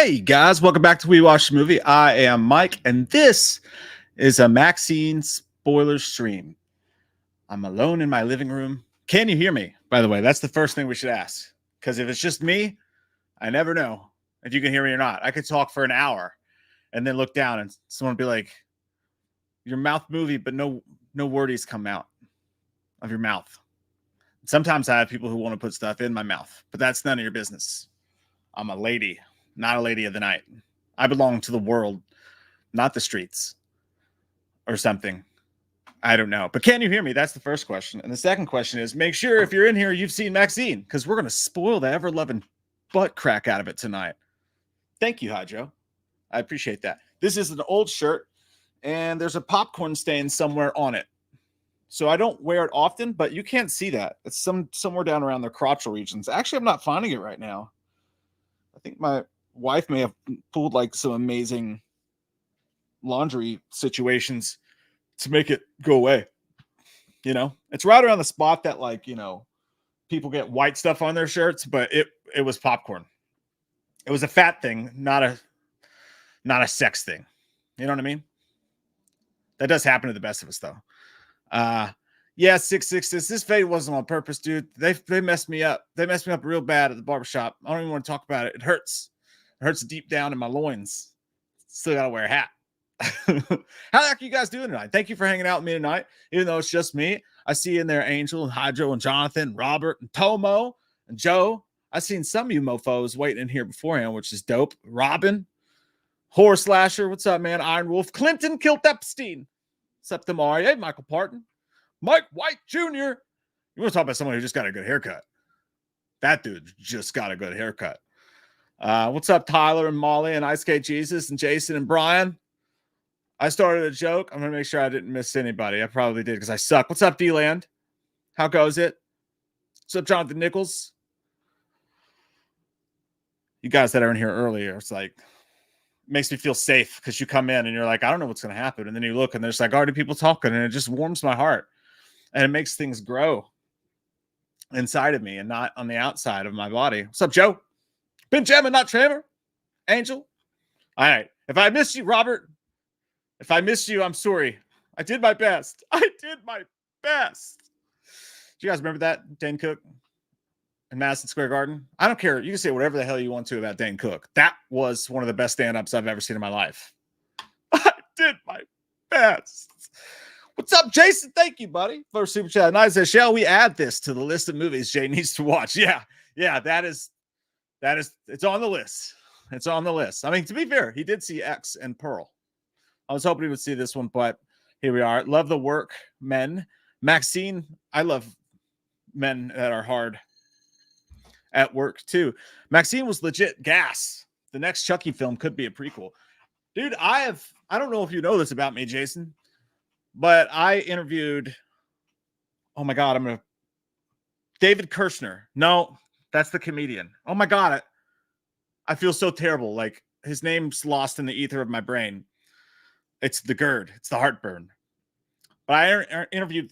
Hey guys, welcome back to We Watch the Movie. I am Mike, and this is a MAXXINE Spoiler stream. I'm alone in my living room. Can you hear me? By the way, that's the first thing we should ask. Because if it's just me, I never know if you can hear me or not. I could talk for an hour and then look down and someone would be like, your mouth movie, but no wordies come out of your mouth. Sometimes I have people who want to put stuff in my mouth, but that's none of your business. I'm a lady, not a lady of the night. I belong to the world, not the streets or something. I don't know. But can you hear me? That's the first question. And the second question is, make sure if you're in here, you've seen Maxine, because we're going to spoil the ever-loving butt crack out of it tonight. Thank you, Hydro. I appreciate that. This is an old shirt, and there's a popcorn stain somewhere on it. So I don't wear it often, but you can't see that. It's somewhere down around the crotchal regions. Actually, I'm not finding it right now. I think my wife may have pulled like some amazing laundry situations to make it go away. You know, it's right around the spot that, like, you know, people get white stuff on their shirts, but it was popcorn. It was a fat thing, not a sex thing. You know what I mean? That does happen to the best of us, though. Yeah, 666. This fade wasn't on purpose, dude. They messed me up. They messed me up real bad at the barbershop. I don't even want to talk about it. It hurts. It hurts deep down in my loins. Still gotta wear a hat. How the heck are you guys doing tonight? Thank you for hanging out with me tonight. Even though it's just me, I see in there Angel and Hydro and Jonathan, Robert and Tomo and Joe. I've seen some of you mofos waiting in here beforehand, which is dope. Robin, Horror Slasher, what's up, man? Iron Wolf, Clinton Kilt Epstein. What's up, Damari? Hey, Michael Parton. Mike White Jr. You want to talk about someone who just got a good haircut? That dude just got a good haircut. What's up, Tyler and Molly and Ice Skate Jesus and Jason and Brian? I started a joke. I'm going to make sure I didn't miss anybody. I probably did because I suck. What's up, D-Land? How goes it? What's up, Jonathan Nichols? You guys that are in here earlier, it's like, makes me feel safe because you come in and you're like, I don't know what's going to happen. And then you look and there's like already people talking and it just warms my heart. And it makes things grow inside of me and not on the outside of my body. What's up, Joe? Been jamming, not Trevor. Angel. All right. If I missed you, Robert, if I missed you, I'm sorry. I did my best. I did my best. Do you guys remember that? Dane Cook in Madison Square Garden? I don't care. You can say whatever the hell you want to about Dane Cook. That was one of the best stand-ups I've ever seen in my life. I did my best. What's up, Jason? Thank you, buddy, for super chat. And I said, shall we add this to the list of movies Jay needs to watch? Yeah, that is, it's on the list. It's on the list. I mean, to be fair, he did see X and Pearl. I was hoping he would see this one, but here we are. Love the work, men. Maxine, I love men that are hard at work, too. Maxine was legit gas. The next Chucky film could be a prequel. Dude, I don't know if you know this about me, Jason, but I interviewed, oh my God, David Kirshner. No, that's the comedian. Oh my God, I feel so terrible. Like, his name's lost in the ether of my brain. It's the GERD. It's the heartburn. But I interviewed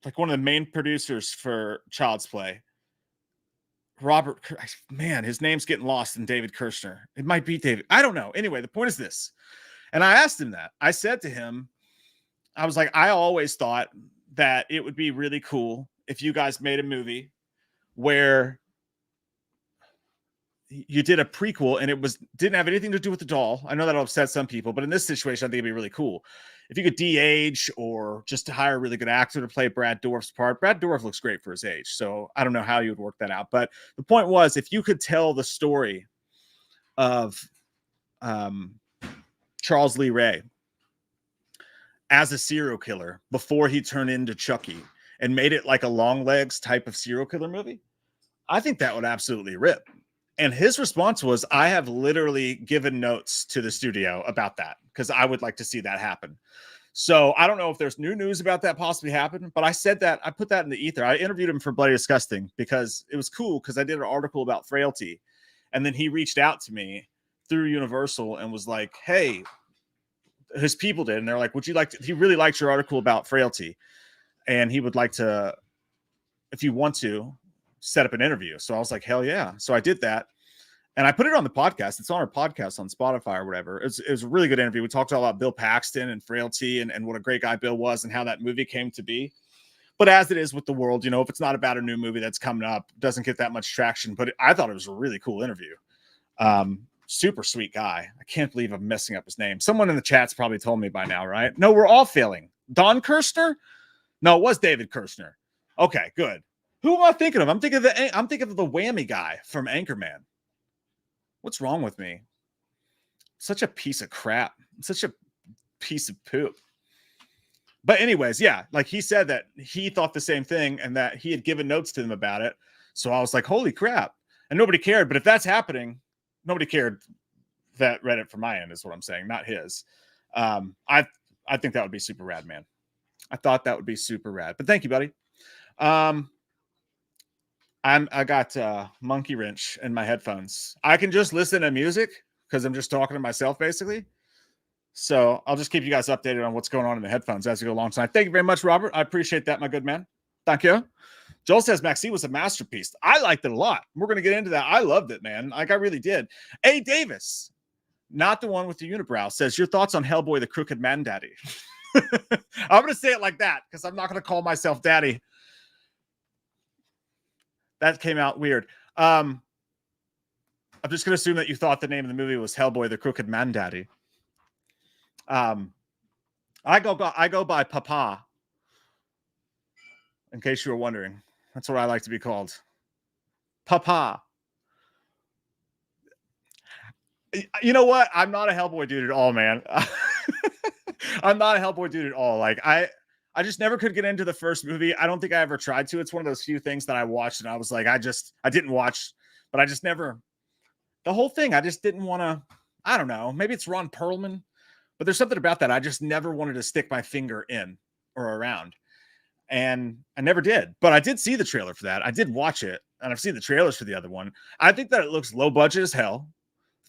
like one of the main producers for Child's Play. Robert, man, his name's getting lost in David Kirshner. It might be David. I don't know. Anyway, the point is this. And I asked him that. I said to him, I was like, I always thought that it would be really cool if you guys made a movie where you did a prequel and it didn't have anything to do with the doll. I know that'll upset some people, but in this situation, I think it'd be really cool if you could de-age or just to hire a really good actor to play Brad Dourif's part. Brad Dourif looks great for his age, so I don't know how you would work that out. But the point was, if you could tell the story of Charles Lee Ray as a serial killer before he turned into Chucky and made it like a long legs type of serial killer movie, I think that would absolutely rip. And his response was, I have literally given notes to the studio about that because I would like to see that happen. So I don't know if there's new news about that possibly happening, but I said that, I put that in the ether. I interviewed him for Bloody Disgusting because it was cool because I did an article about frailty. And then he reached out to me through Universal and was like, hey, his people did. And they're like, would you like to, he really liked your article about frailty. And he would like to, if you want to, set up an interview. So I was like, hell yeah. So I did that. And I put it on the podcast. It's on our podcast on Spotify or whatever. It was a really good interview. We talked all about Bill Paxton and Frailty and what a great guy Bill was and how that movie came to be. But as it is with the world, you know, if it's not about a new movie that's coming up, it doesn't get that much traction. But I thought it was a really cool interview. Super sweet guy. I can't believe I'm messing up his name. Someone in the chat's probably told me by now, right? No, we're all failing. Don Kirshner? No, it was David Kirshner. Okay, good. Who am I thinking of? I'm thinking of the whammy guy from Anchorman. What's wrong with me? Such a piece of crap. Such a piece of poop. But anyways, yeah, like he said that he thought the same thing and that he had given notes to them about it. So I was like, holy crap. And nobody cared. But if that's happening, nobody cared that read it from my end is what I'm saying, not his. I think that would be super rad, man. I thought that would be super rad. But thank you, buddy. I got Monkey Wrench in my headphones. I can just listen to music because I'm just talking to myself, basically. So I'll just keep you guys updated on what's going on in the headphones as we go along tonight. Thank you very much, Robert. I appreciate that, my good man. Thank you. Joel says Maxine was a masterpiece. I liked it a lot. We're going to get into that. I loved it, man. Like, I really did. A. Davis, not the one with the unibrow, says, your thoughts on Hellboy, the Crooked Man Daddy? I'm going to say it like that because I'm not going to call myself daddy. That came out weird. I'm just going to assume that you thought the name of the movie was Hellboy, the Crooked Man Daddy. I go by Papa. In case you were wondering, that's what I like to be called. Papa. You know what? I'm not a Hellboy dude at all, man. I'm not a Hellboy dude at all. Like I just never could get into the first movie. I don't think I ever tried to. It's one of those few things that I watched and I was like, I didn't watch, but I just never, the whole thing, I just didn't want to, I don't know. Maybe it's Ron Perlman, but there's something about that. I just never wanted to stick my finger in or around. And I never did, but I did see the trailer for that. I did watch it and I've seen the trailers for the other one. I think that it looks low budget as hell.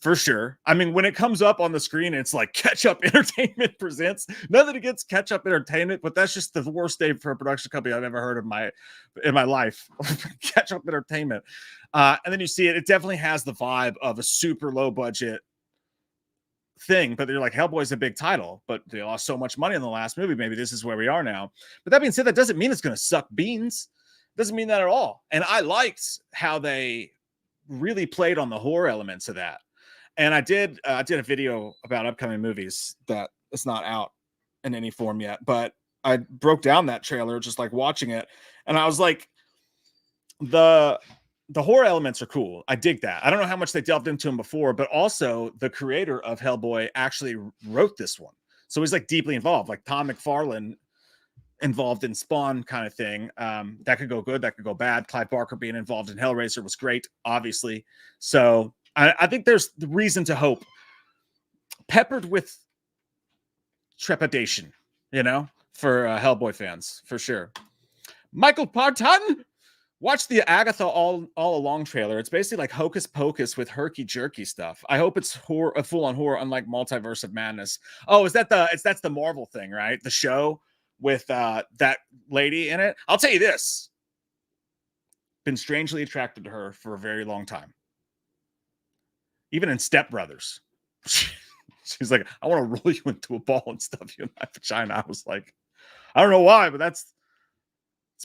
For sure. I mean, when it comes up on the screen, it's like Catch Up Entertainment presents. Nothing against Catch Up Entertainment, but that's just the worst name for a production company I've ever heard of in my life. Catch Up Entertainment. And then you see it. It definitely has the vibe of a super low budget thing. But they're like, Hellboy's a big title, but they lost so much money in the last movie. Maybe this is where we are now. But that being said, that doesn't mean it's going to suck beans. Doesn't mean that at all. And I liked how they really played on the horror elements of that. And I did a video about upcoming movies that it's not out in any form yet, but I broke down that trailer just like watching it. And I was like, the horror elements are cool. I dig that. I don't know how much they delved into them before, but also the creator of Hellboy actually wrote this one. So he's like deeply involved, like Tom McFarlane involved in Spawn kind of thing. That could go good. That could go bad. Clive Barker being involved in Hellraiser was great, obviously. So I think there's the reason to hope, peppered with trepidation, you know, for Hellboy fans, for sure. Michael Parton, watch the Agatha All Along trailer. It's basically like Hocus Pocus with herky-jerky stuff. I hope it's a full-on horror, unlike Multiverse of Madness. Oh, that's the Marvel thing, right? The show with that lady in it. I'll tell you this. Been strangely attracted to her for a very long time. Even in Step Brothers, she's like, I want to roll you into a ball and stuff you in my vagina. I was like, I don't know why, but it's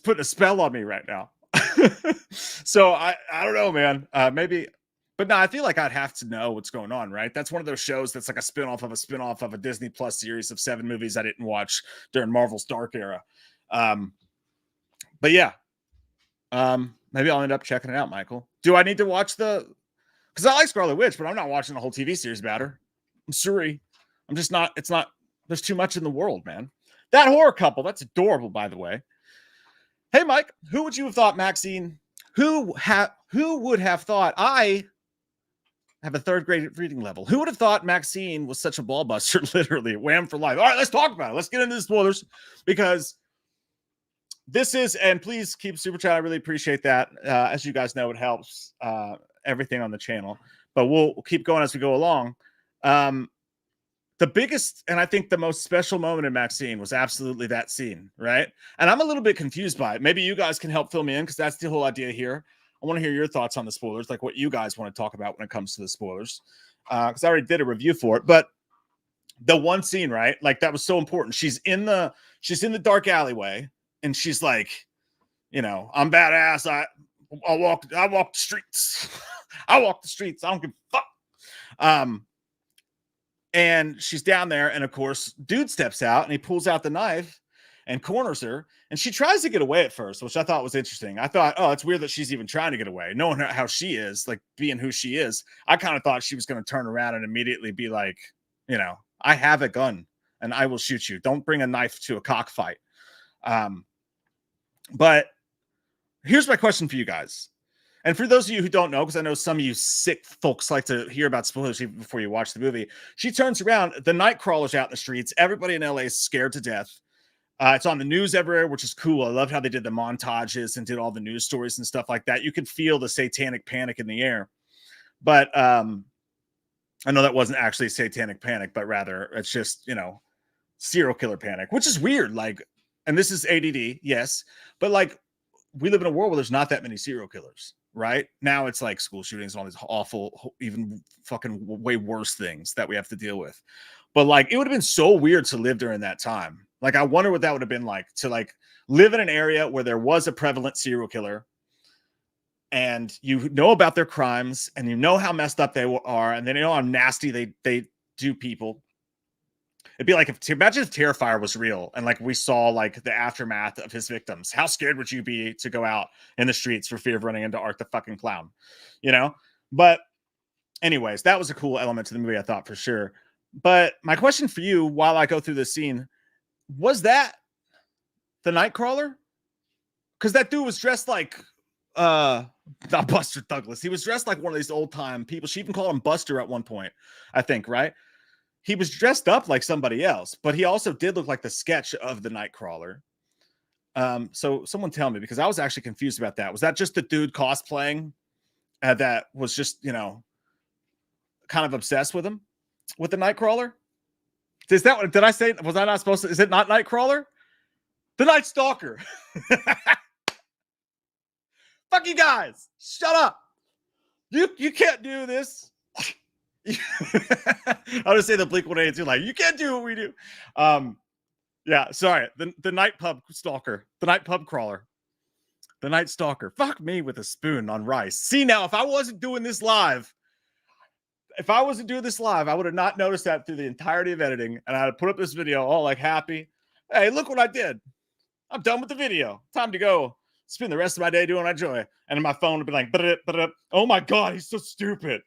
putting a spell on me right now. So I don't know, man. Maybe, but no, I feel like I'd have to know what's going on, right? That's one of those shows that's like a spinoff of a Disney Plus series of 7 movies I didn't watch during Marvel's dark era. But yeah, maybe I'll end up checking it out, Michael. Do I need to watch because I like Scarlet Witch, but I'm not watching the whole TV series about her. I'm sorry. I'm just not. It's not. There's too much in the world, man. That horror couple, that's adorable, by the way. Hey, Mike, who would you have thought, Maxine? Who would have thought? I have a 3rd grade reading level. Who would have thought Maxine was such a ball buster? Literally, wham for life. All right, let's talk about it. Let's get into the spoilers because this is, and please keep super chat. I really appreciate that. As you guys know, it helps everything on the channel, but we'll keep going as we go along. The biggest, and I think the most special moment in Maxine was absolutely that scene, right? And I'm a little bit confused by it. Maybe you guys can help fill me in because that's the whole idea here. I want to hear your thoughts on the spoilers, like what you guys want to talk about when it comes to the spoilers. Because I already did a review for it, but the one scene, right? Like that was so important. She's in the dark alleyway, and she's like, you know, I'm badass. I walk the streets. I walk the streets. I don't give a fuck. And she's down there, and of course, dude steps out and he pulls out the knife and corners her. And she tries to get away at first, which I thought was interesting. I thought, oh, it's weird that she's even trying to get away, knowing how she is, like being who she is. I kind of thought she was going to turn around and immediately be like, you know, I have a gun and I will shoot you. Don't bring a knife to a cockfight. But here's my question for you guys. And for those of you who don't know, because I know some of you sick folks like to hear about spoilers before you watch the movie, she turns around, the Nightcrawler's out in the streets. Everybody in LA is scared to death. It's on the news everywhere, which is cool. I loved how they did the montages and did all the news stories and stuff like that. You could feel the satanic panic in the air. But I know that wasn't actually satanic panic, but rather it's just, you know, serial killer panic, which is weird. Like, and this is ADD, yes, but like we live in a world where there's not that many serial killers. Right now, it's like school shootings and all these awful, even fucking way worse things that we have to deal with. But like, it would have been so weird to live during that time. Like, I wonder what that would have been like to like live in an area where there was a prevalent serial killer, and you know about their crimes, and you know how messed up they are, and then you know how nasty they do people. It'd be like imagine if Terrifier was real and like we saw like the aftermath of his victims. How scared would you be to go out in the streets for fear of running into Art the fucking Clown? You know? But anyways, that was a cool element to the movie, I thought, for sure. But my question for you while I go through this scene, was that the Nightcrawler? Because that dude was dressed like not Buster Douglas. He was dressed like one of these old time people. She even called him Buster at one point, I think, right? He was dressed up like somebody else, but he also did look like the sketch of the Nightcrawler. So someone tell me, because I was actually confused about that. Was that just the dude cosplaying that was just, you know, kind of obsessed with him, with the Nightcrawler? Is that what, did I say, was I not supposed to, is it not Nightcrawler? The Night Stalker. Fuck you guys. Shut up. You can't do this. I would say the Blink-182, like, you can't do what we do. Yeah, sorry. The night pub stalker, the night pub crawler, the night stalker. Fuck me with a spoon on rice. See, now, if I wasn't doing this live, I would have not noticed that through the entirety of editing, and I'd put up this video all like happy. Hey, look what I did. I'm done with the video. Time to go spend the rest of my day doing what I enjoy. And then my phone would be like, oh my God, he's so stupid.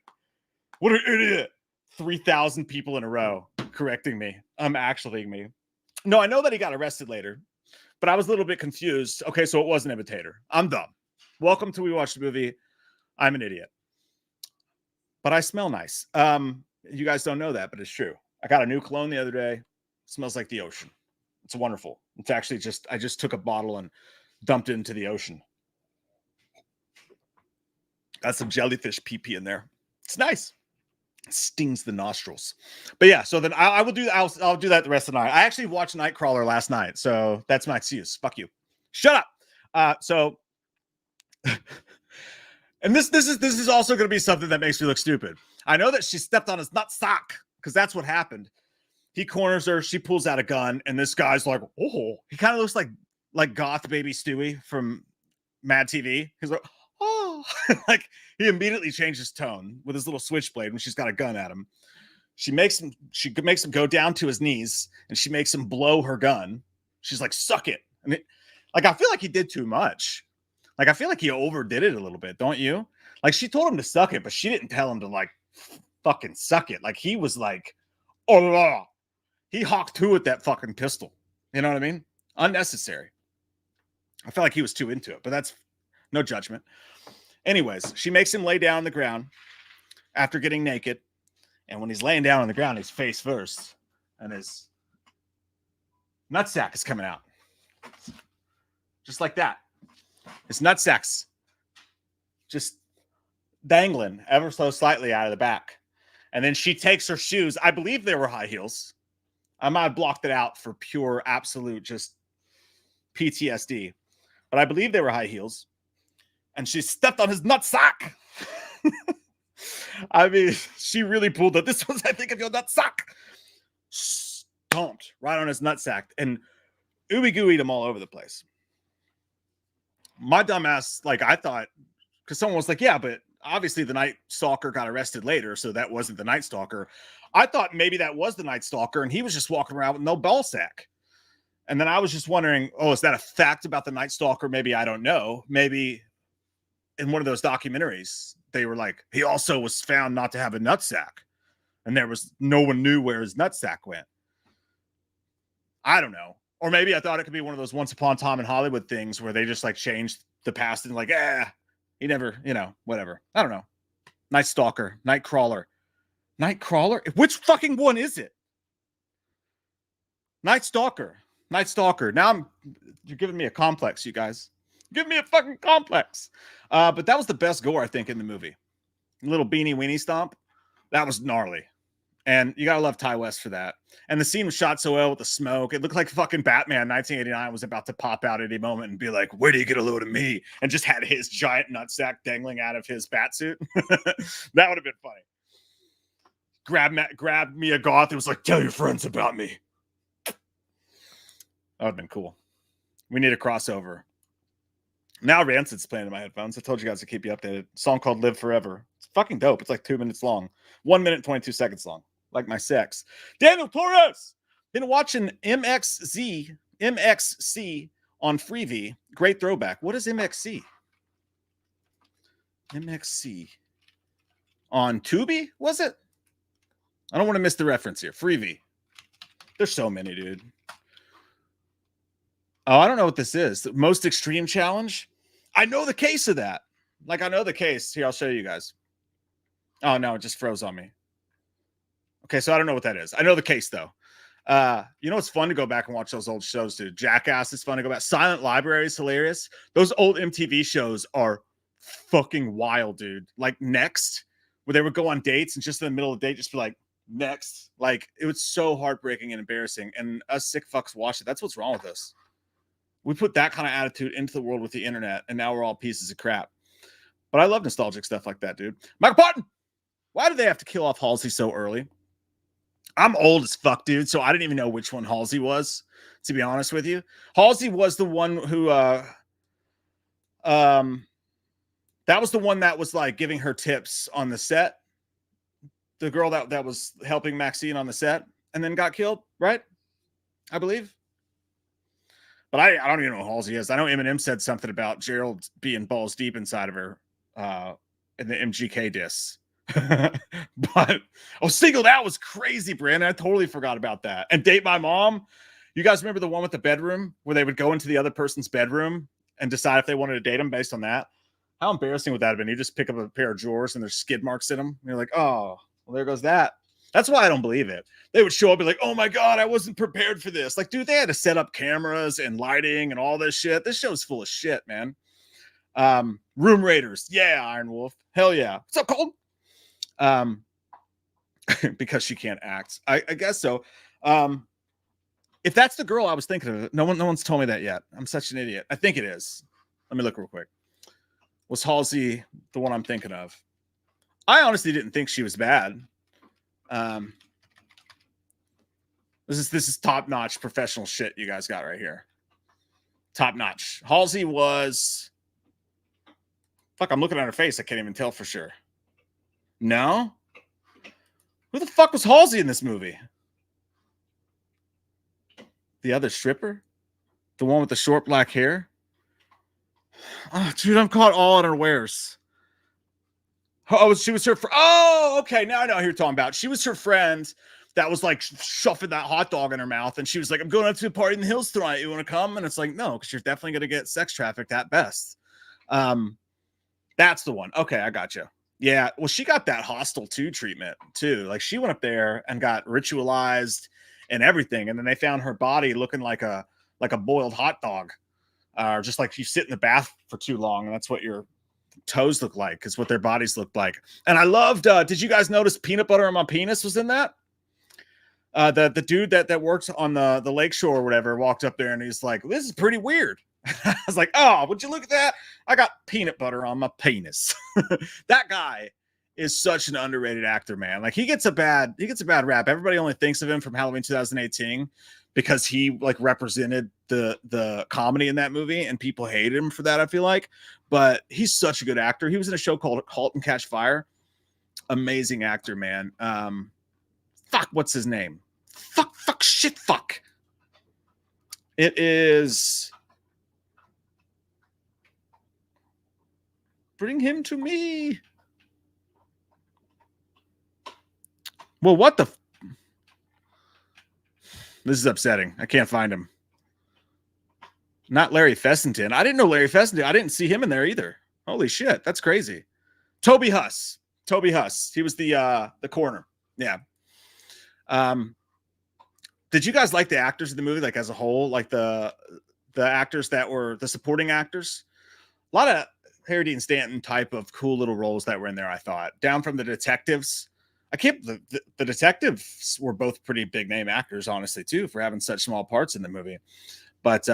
What an idiot. 3,000 people in a row correcting me. Actually me. No, I know that he got arrested later, but I was a little bit confused. Okay, so it was an imitator. I'm dumb. Welcome to We Watch the Movie. I'm an idiot. But I smell nice. You guys don't know that, but it's true. I got a new cologne the other day. It smells like the ocean. It's wonderful. It's actually I just took a bottle and dumped it into the ocean. Got some jellyfish pee-pee in there. It's nice. It stings the nostrils. But yeah, so then I'll do that the rest of the night. I actually watched Nightcrawler last night, so that's my excuse. Fuck you. Shut up. And this is also going to be something that makes me look stupid. I know that she stepped on his nutsack because that's what happened. He corners her. She pulls out a gun, and this guy's like, "Oh!" He kind of looks like Goth baby Stewie from Mad TV. He's like, "Oh!" Like he immediately changed his tone with his little switchblade when she's got a gun at him. She makes him go down to his knees, and she makes him blow her gun. She's like, "Suck it!" And I feel like he did too much. Like I feel like he overdid it a little bit, don't you? Like she told him to suck it, but she didn't tell him to like fucking suck it. Like he was like, "Oh!" He hawked to with that fucking pistol. You know what I mean? Unnecessary. I felt like he was too into it, but that's no judgment. Anyways, she makes him lay down on the ground after getting naked. And when he's laying down on the ground, he's face first. And his nutsack is coming out. Just like that. His nutsack's just dangling ever so slightly out of the back. And then she takes her shoes. I believe they were high heels. I might have blocked it out for pure, absolute, just PTSD. But I believe they were high heels. and she stepped on his nutsack. I mean, she really pulled it. This was, I think, of your nutsack. Stomped right on his nutsack and ooey gooeyed him all over the place. My dumbass, like, I thought, because someone was like, yeah, but obviously the Night Stalker got arrested later, so that wasn't the Night Stalker. I thought maybe that was the Night Stalker, and he was just walking around with no ball sack. And then I was just wondering, oh, is that a fact about the Night Stalker? Maybe, I don't know. Maybe in one of those documentaries, they were like, he also was found not to have a nutsack. And there was, no one knew where his nutsack went. I don't know. Or maybe I thought it could be one of those Once Upon a Time in Hollywood things where they just like changed the past and like, he never, you know, whatever. I don't know. Night Stalker, Night Crawler. Night Crawler? Which fucking one is it? Night Stalker. Night Stalker. Now you're giving me a complex, you guys. Give me a fucking complex. But that was the best gore, I think, in the movie. Little beanie weenie stomp. That was gnarly. And you gotta love Ty West for that. And the scene was shot so well with the smoke. It looked like fucking Batman 1989 was about to pop out at any moment and be like, where do you get a load of me? And just had his giant nutsack dangling out of his bat suit. That would have been funny. Grab me a Goth. It was like, tell your friends about me. That would have been cool. We need a crossover. Now Rancid's playing in my headphones. I told you guys to keep you updated. A song called Live Forever. It's fucking dope. It's like 2 minutes long. 1 minute and 22 seconds long. Like my sex. Daniel Torres. Been watching MXC on Freevee. Great throwback. What is MXC? MXC. On Tubi, was it? I don't want to miss the reference here. Freevee. There's so many, dude. Oh, I don't know what this is. The most extreme challenge? I know the case of that. Like, I know the case. Here, I'll show you guys. Oh, no, it just froze on me. Okay, so I don't know what that is. I know the case, though. You know, it's fun to go back and watch those old shows, dude. Jackass is fun to go back. Silent Library is hilarious. Those old MTV shows are fucking wild, dude. Like Next, where they would go on dates and just in the middle of the date, just be like, next. Like, it was so heartbreaking and embarrassing. And us sick fucks watched it. That's what's wrong with us. We put that kind of attitude into the world with the internet, and now we're all pieces of crap. But I love nostalgic stuff like that, dude. Michael Barton, why did they have to kill off Halsey so early? I'm old as fuck, dude, so I didn't even know which one Halsey was, to be honest with you. Halsey was the one who, that was the one that was, like, giving her tips on the set. The girl that was helping Maxine on the set and then got killed, right? I believe. But I don't even know who Halsey is. I know Eminem said something about Gerald being balls deep inside of her in the MGK diss. But Singled Out was crazy, Brandon. I totally forgot about that. And Date My Mom. You guys remember the one with the bedroom where they would go into the other person's bedroom and decide if they wanted to date them based on that? How embarrassing would that have been? You just pick up a pair of drawers and there's skid marks in them. And you're like, oh, well, there goes that. That's why I don't believe it. They would show up and be like, oh my God, I wasn't prepared for this. Like, dude, they had to set up cameras and lighting and all this shit. This show's full of shit, man. Room Raiders. Yeah, Iron Wolf. Hell yeah. What's up, Colton? Because she can't act. I guess so. If that's the girl I was thinking of, no one's told me that yet. I'm such an idiot. I think it is. Let me look real quick. Was Halsey the one I'm thinking of? I honestly didn't think she was bad. This is top-notch professional shit you guys got right here. Top-notch. Halsey was... Fuck, I'm looking at her face. I can't even tell for sure. No? Who the fuck was Halsey in this movie? The other stripper? The one with the short black hair? Oh, dude, I'm caught all unawares. Oh, she was her friend. Oh, okay. Now I know who you're talking about. She was her friend that was like shoving that hot dog in her mouth. And she was like, I'm going out to a party in the hills tonight. You want to come? And it's like, no, because you're definitely going to get sex trafficked at best. That's the one. Okay, I got you. Yeah. Well, she got that Hostel 2 treatment too. Like, she went up there and got ritualized and everything. And then they found her body looking like a boiled hot dog. Just like you sit in the bath for too long. And that's what your toes look like, because what their bodies look like. And I loved, did you guys notice Peanut Butter on My Penis was in that? The dude that works on the lakeshore or whatever walked up there and he's like, this is pretty weird. I was like, oh, would you look at that? I got peanut butter on my penis. That guy is such an underrated actor, man. Like he gets a bad rap. Everybody only thinks of him from Halloween 2018 because he like represented the comedy in that movie, and people hated him for that, I feel like. But he's such a good actor. He was in a show called Halt and Catch Fire. Amazing actor, man. Fuck, what's his name? Fuck, shit, fuck. It is. Bring him to me. Well, what the? This is upsetting. I can't find him. Not Larry Fessenden. I didn't know Larry Fessenden. I didn't see him in there either. Holy shit, that's crazy. Toby Huss. Toby Huss. He was the coroner. Yeah. Did you guys like the actors of the movie, like as a whole, like the actors that were the supporting actors? A lot of Harry Dean Stanton type of cool little roles that were in there, I thought. Down from the detectives. I can't. The detectives were both pretty big name actors, honestly, too, for having such small parts in the movie. But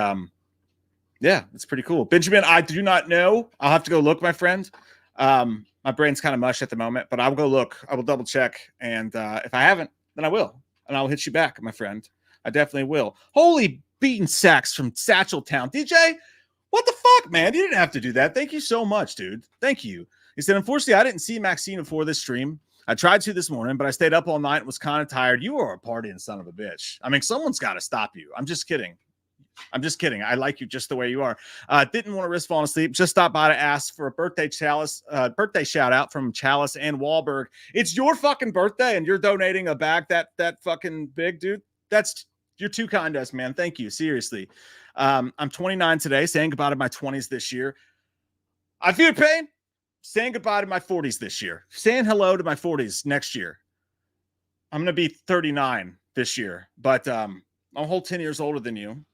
yeah, it's pretty cool. Benjamin, I do not know. I'll have to go look, my friend. My brain's kind of mush at the moment, but I will go look. I will double check, and if I haven't, then I will, and I'll hit you back, my friend. I definitely will. Holy bean sacks from Satchel Town, DJ. What the fuck, man? You didn't have to do that. Thank you so much, dude. Thank you. He said, unfortunately, I didn't see Maxine before this stream. I tried to this morning, but I stayed up all night and was kind of tired. You are a partying son of a bitch. I mean, someone's got to stop you. I'm just kidding. I'm just kidding. I like you just the way you are. Didn't want to risk falling asleep. Just stopped by to ask for a birthday shout out from Chalice and Wahlberg. It's your fucking birthday, and you're donating a bag that fucking big, dude. You're too kind to us, man. Thank you. Seriously. I'm 29 today, saying goodbye to my 20s this year. I feel pain. Saying goodbye to my 40s this year. Saying hello to my 40s next year. I'm going to be 39 this year, but I'm a whole 10 years older than you.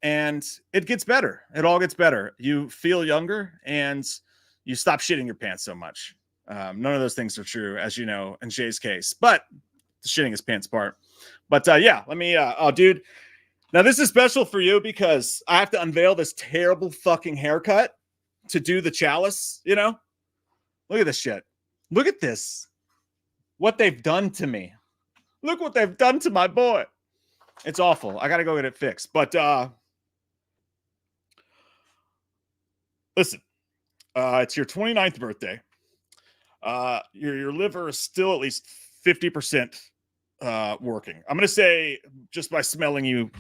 And it gets better. It all gets better. You feel younger and you stop shitting your pants so much. None of those things are true, as you know, in Jay's case, but the shitting his pants part. But yeah, let me, oh, dude. Now this is special for you because I have to unveil this terrible fucking haircut to do the Chalice, you know? Look at this shit. Look at this. What they've done to me. Look what they've done to my boy. It's awful. I got to go get it fixed. But listen, it's your 29th birthday. Your liver is still at least 50% working. I'm going to say, just by smelling you,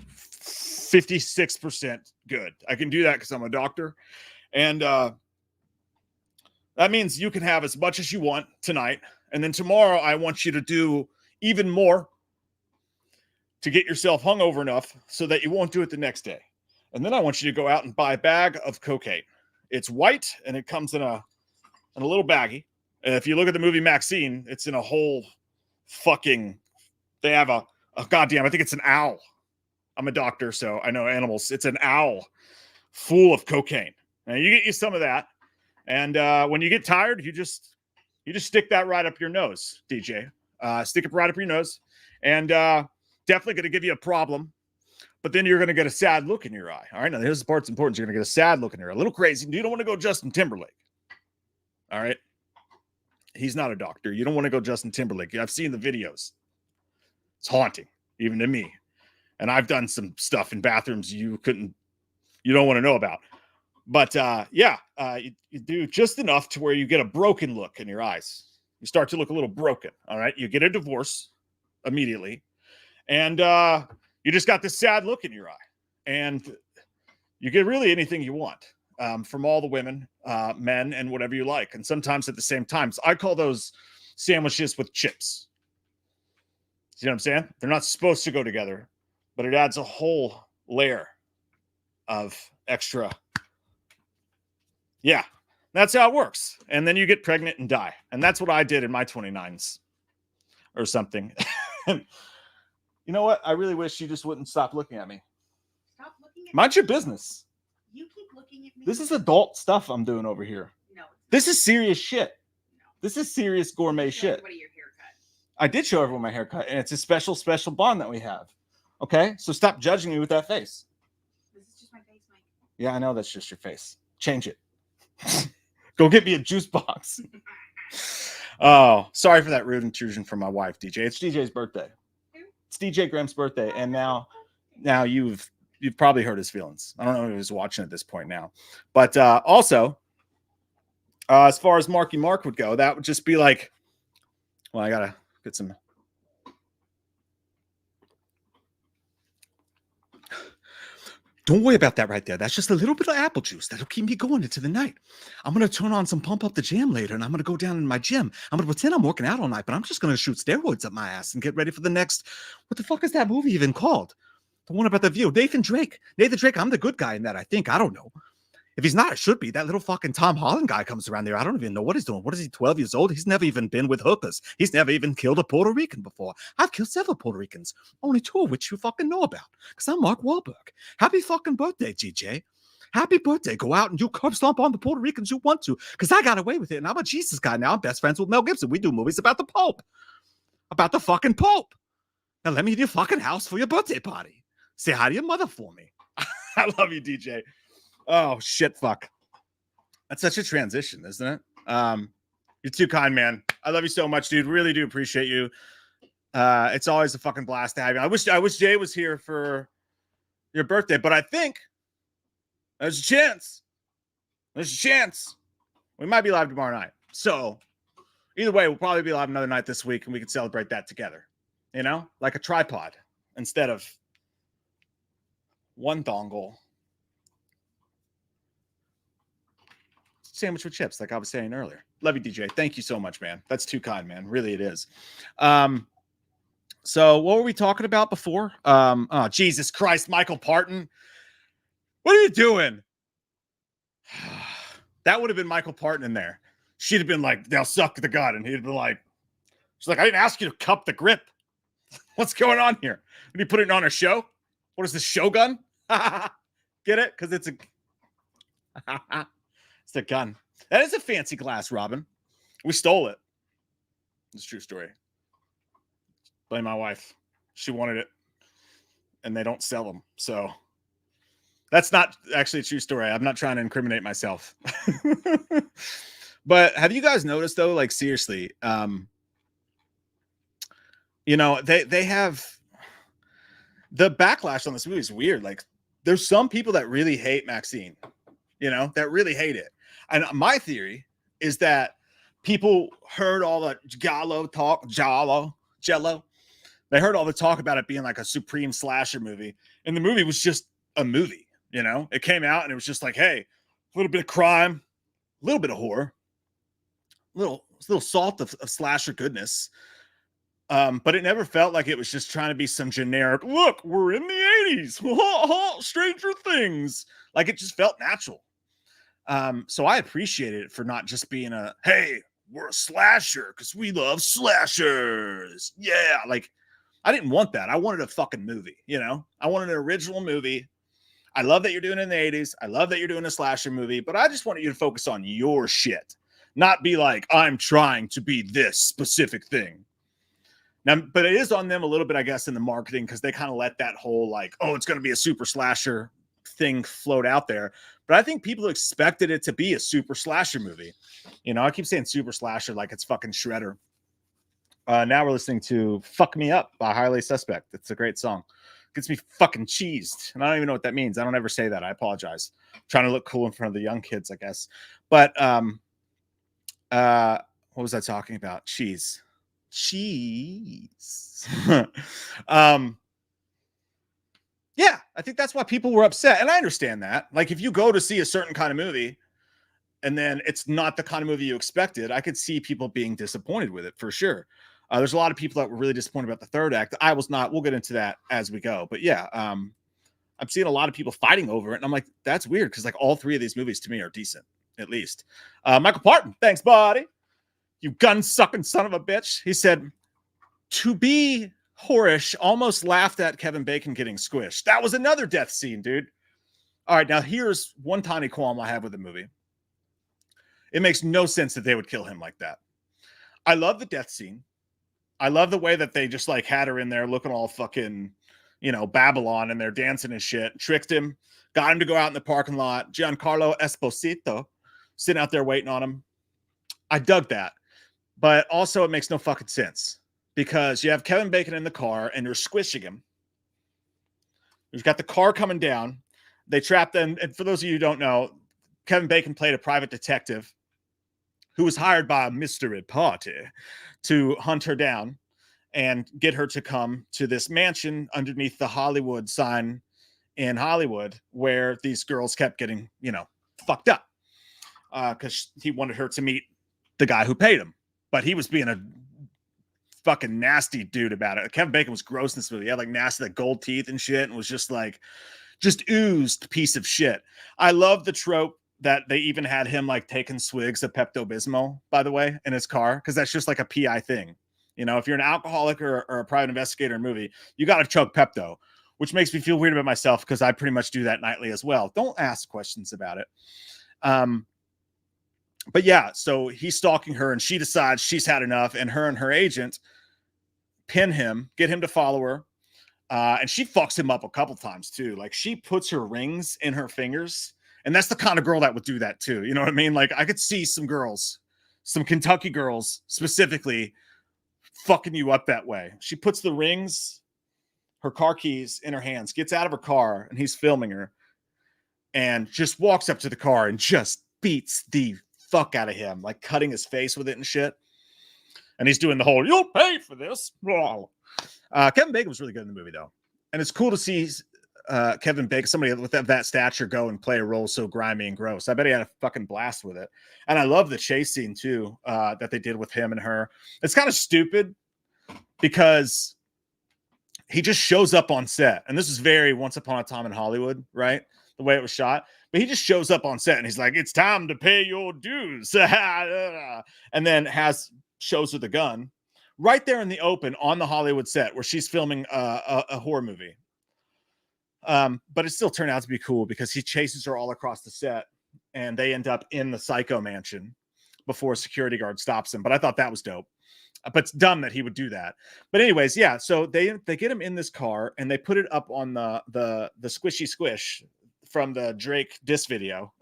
56% good. I can do that because I'm a doctor. And that means you can have as much as you want tonight. And then tomorrow, I want you to do even more to get yourself hungover enough so that you won't do it the next day. And then I want you to go out and buy a bag of cocaine. It's white, and it comes in a little baggie. And if you look at the movie Maxine, it's in a whole fucking... They have a goddamn... I think it's an owl. I'm a doctor, so I know animals. It's an owl full of cocaine. Now, you get you some of that. And when you get tired, you just stick that right up your nose, DJ. Stick it right up your nose. And definitely going to give you a problem. But then you're going to get a sad look in your eye. All right. Now, here's the part's important. You're going to get a sad look in your eye. A little crazy. You don't want to go Justin Timberlake. All right. He's not a doctor. You don't want to go Justin Timberlake. I've seen the videos. It's haunting, even to me. And I've done some stuff in bathrooms you don't want to know about. But yeah, you do just enough to where you get a broken look in your eyes. You start to look a little broken. All right. You get a divorce immediately. And you just got this sad look in your eye. And you get really anything you want from all the women, men, and whatever you like. And sometimes at the same time. So I call those sandwiches with chips. See what I'm saying? They're not supposed to go together, but it adds a whole layer of extra. Yeah, that's how it works. And then you get pregnant and die. And that's what I did in my 29s or something. You know what? I really wish you just wouldn't stop looking at me. Stop looking at Mind your business. You keep looking at me. This is adult stuff I'm doing over here. No. This is serious shit. No. This is serious gourmet shit. Everybody your haircut. I did show everyone my haircut, and it's a special bond that we have. Okay? So stop judging me with that face. This is just my face, Mike. Yeah, I know that's just your face. Change it. Go get me a juice box. Oh, sorry for that rude intrusion from my wife, DJ. It's DJ's birthday. It's DJ Graham's birthday, and now you've probably hurt his feelings. I don't know if he's watching at this point now, but also, as far as Marky Mark would go, that would just be like, well, I gotta get some. Don't worry about that right there. That's just a little bit of apple juice that'll keep me going into the night. I'm going to turn on some Pump Up the Jam later, and I'm going to go down in my gym. I'm going to pretend I'm working out all night, but I'm just going to shoot steroids up my ass and get ready for the next... What the fuck is that movie even called? The one about the view. Nathan Drake. I'm the good guy in that, I think. I don't know. If he's not, it should be. That little fucking Tom Holland guy comes around there. I don't even know what he's doing. What is he, 12 years old? He's never even been with hookers. He's never even killed a Puerto Rican before. I've killed several Puerto Ricans, only 2 of which you fucking know about, because I'm Mark Wahlberg. Happy fucking birthday, GJ. Happy birthday. Go out and you curb stomp on the Puerto Ricans you want to, because I got away with it, and I'm a Jesus guy now. I'm best friends with Mel Gibson. We do movies about the Pope. About the fucking Pope. Now let me in your fucking house for your birthday party. Say hi to your mother for me. I love you, DJ. Oh, shit, fuck. That's such a transition, isn't it? You're too kind, man. I love you so much, dude. Really do appreciate you. It's always a fucking blast to have you. I wish Jay was here for your birthday, but I think there's a chance. There's a chance. We might be live tomorrow night. So either way, we'll probably be live another night this week, and we can celebrate that together. You know, like a tripod instead of one dongle. Sandwich with chips, like I was saying earlier. Love you, DJ. Thank you so much, man. That's too kind, man. Really, it is. So what were we talking about before? Oh, Jesus Christ, Michael Parton. What are you doing? That would have been Michael Parton in there. She'd have been like, now suck the gun. And he'd be like, she's like, I didn't ask you to cup the grip. What's going on here? Did he put it on a show? What is this, Shogun? Get it? Because it's a... It's a gun. That is a fancy glass, Robin. We stole it. It's a true story. Blame my wife. She wanted it. And they don't sell them. So that's not actually a true story. I'm not trying to incriminate myself. But have you guys noticed, though, like, seriously, you know, they have the backlash on this movie is weird. Like, there's some people that really hate Maxine, you know, that really hate it. And my theory is that people heard all the Jello. They heard all the talk about it being like a supreme slasher movie. And the movie was just a movie, you know? It came out and it was just like, hey, a little bit of crime, a little bit of horror, a little salt of slasher goodness. But it never felt like it was just trying to be some generic, look, we're in the 80s. Stranger Things. Like, it just felt natural. So I appreciated it for not just being a, hey, we're a slasher because we love slashers. Yeah. Like, I didn't want that. I wanted a fucking movie, you know? I wanted an original movie. I love that you're doing it in the 80s. I love that you're doing a slasher movie, but I just wanted you to focus on your shit, not be like, I'm trying to be this specific thing. Now, but it is on them a little bit, I guess, in the marketing, because they kind of let that whole, like, oh, it's going to be a super slasher thing float out there. But I think people expected it to be a super slasher movie. You know, I keep saying super slasher like it's fucking Shredder. Now we're listening to Fuck Me Up by Highly Suspect. It's a great song. Gets me fucking cheesed. And I don't even know what that means. I don't ever say that. I apologize. I'm trying to look cool in front of the young kids, I guess. But what was I talking about? Cheese. Yeah, I think that's why people were upset. And I understand that. Like, if you go to see a certain kind of movie and then it's not the kind of movie you expected, I could see people being disappointed with it for sure. There's a lot of people that were really disappointed about the third act. I was not. We'll get into that as we go. But yeah, I'm seeing a lot of people fighting over it. And I'm like, that's weird, because like all 3 of these movies to me are decent, at least. Michael Parton, thanks, buddy. You gun-sucking son of a bitch. He said, to be whorish, almost laughed at Kevin Bacon getting squished. That was another death scene, dude. All right, now here's one tiny qualm I have with the movie. It makes no sense that they would kill him like that. I love the death scene. I love the way that they just like had her in there looking all fucking, Babylon, and they're dancing and shit. Tricked him, got him to go out in the parking lot. Giancarlo Esposito sitting out there waiting on him. I dug that. But also it makes no fucking sense because you have Kevin Bacon in the car and you're squishing him. You've got the car coming down. They trapped them. And for those of you who don't know, Kevin Bacon played a private detective who was hired by a mystery party to hunt her down and get her to come to this mansion underneath the Hollywood sign in Hollywood where these girls kept getting, fucked up because he wanted her to meet the guy who paid him. But he was being a fucking nasty dude about it. Kevin Bacon was gross in this movie. He had like nasty like gold teeth and shit and was just oozed piece of shit. I love the trope that they even had him like taking swigs of Pepto-Bismol, by the way, in his car, because that's just like a PI thing. If you're an alcoholic or a private investigator in a movie, you got to chug Pepto, which makes me feel weird about myself because I pretty much do that nightly as well. Don't ask questions about it. But yeah, so he's stalking her and she decides she's had enough, and her agent pin him, get him to follow her. And she fucks him up a couple times too. Like she puts her rings in her fingers, and that's the kind of girl that would do that too. You know what I mean? Like I could see some girls, some Kentucky girls specifically, fucking you up that way. She puts the rings, her car keys in her hands, gets out of her car, and he's filming her, and just walks up to the car and just beats the fuck out of him, like cutting his face with it and shit. And he's doing the whole "you'll pay for this." Kevin Bacon was really good in the movie though, and it's cool to see Kevin Bacon, somebody with that stature, go and play a role so grimy and gross. I bet he had a fucking blast with it. And I love the chase scene too that they did with him and her. It's kind of stupid because he just shows up on set, and this is very Once Upon a Time in Hollywood, right? The way it was shot. But he just shows up on set and he's like, "It's time to pay your dues," and then shows her the gun right there in the open on the Hollywood set where she's filming a horror movie. But it still turned out to be cool because he chases her all across the set and they end up in the Psycho mansion before a security guard stops him. But I thought that was dope. But it's dumb that he would do that. But anyways, yeah. So they get him in this car and they put it up on the squishy squish from the Drake diss video,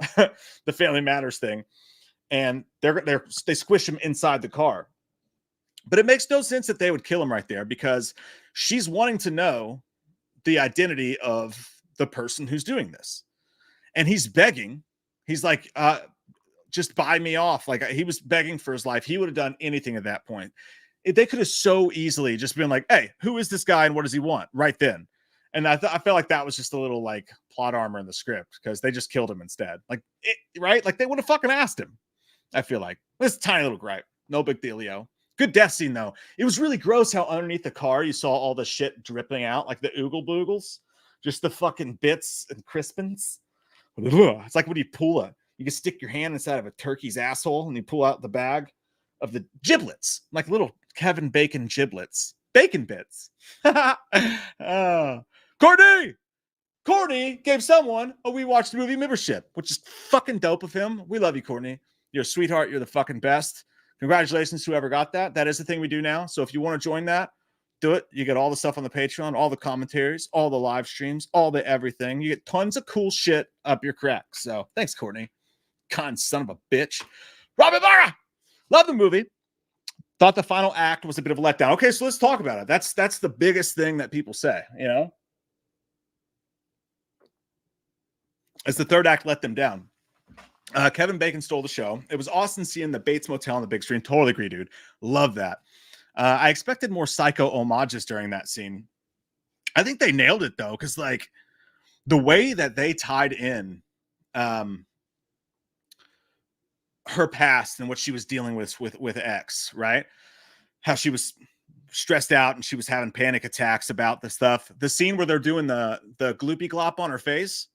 the Family Matters thing, and they squish him inside the car. But it makes no sense that they would kill him right there because she's wanting to know the identity of the person who's doing this. And he's begging. He's like, just buy me off. Like he was begging for his life. He would have done anything at that point. They could have so easily just been like, "Hey, who is this guy and what does he want?" right then. And I felt like that was just a little like plot armor in the script because they just killed him instead. Right? Like they would have fucking asked him. I feel like this tiny little gripe. No big dealio. Good death scene though. It was really gross how underneath the car you saw all the shit dripping out, like the oogle boogles, just the fucking bits and crispins. It's like when you you can stick your hand inside of a turkey's asshole and you pull out the bag of the giblets, like little Kevin Bacon giblets, bacon bits. Courtney gave someone a We Watched the Movie membership, which is fucking dope of him. We love you, Courtney. You're a sweetheart. You're the fucking best. Congratulations to whoever got that. That is the thing we do now. So if you want to join that, do it. You get all the stuff on the Patreon, all the commentaries, all the live streams, all the everything. You get tons of cool shit up your crack. So thanks, Courtney. Con son of a bitch. Robin Barra! Love the movie. Thought the final act was a bit of a letdown. Okay, so let's talk about it. That's the biggest thing that people say, As the third act let them down. Kevin Bacon stole the show. It was awesome seeing the Bates Motel on the big screen. Totally agree, dude. Love that. I expected more Psycho homages during that scene. I think they nailed it though, because like the way that they tied in her past and what she was dealing with X, right? How she was stressed out and she was having panic attacks about the stuff. The scene where they're doing the gloopy glop on her face,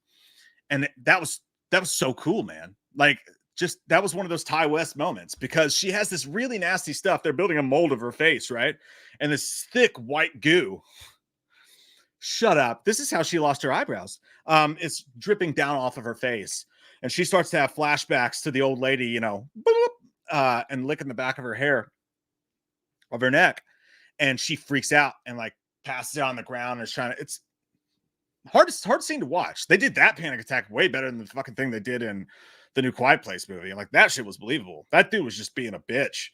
and that was so cool, man. Like, just that was one of those Ty West moments because she has this really nasty stuff. They're building a mold of her face, right? And this thick white goo. Shut up. This is how she lost her eyebrows. It's dripping down off of her face. And she starts to have flashbacks to the old lady, and licking the back of her hair, of her neck. And she freaks out and like passes out on the ground and is trying to, hard scene to watch. They did that panic attack way better than the fucking thing they did in the new Quiet Place movie. Like that shit was believable. That dude was just being a bitch.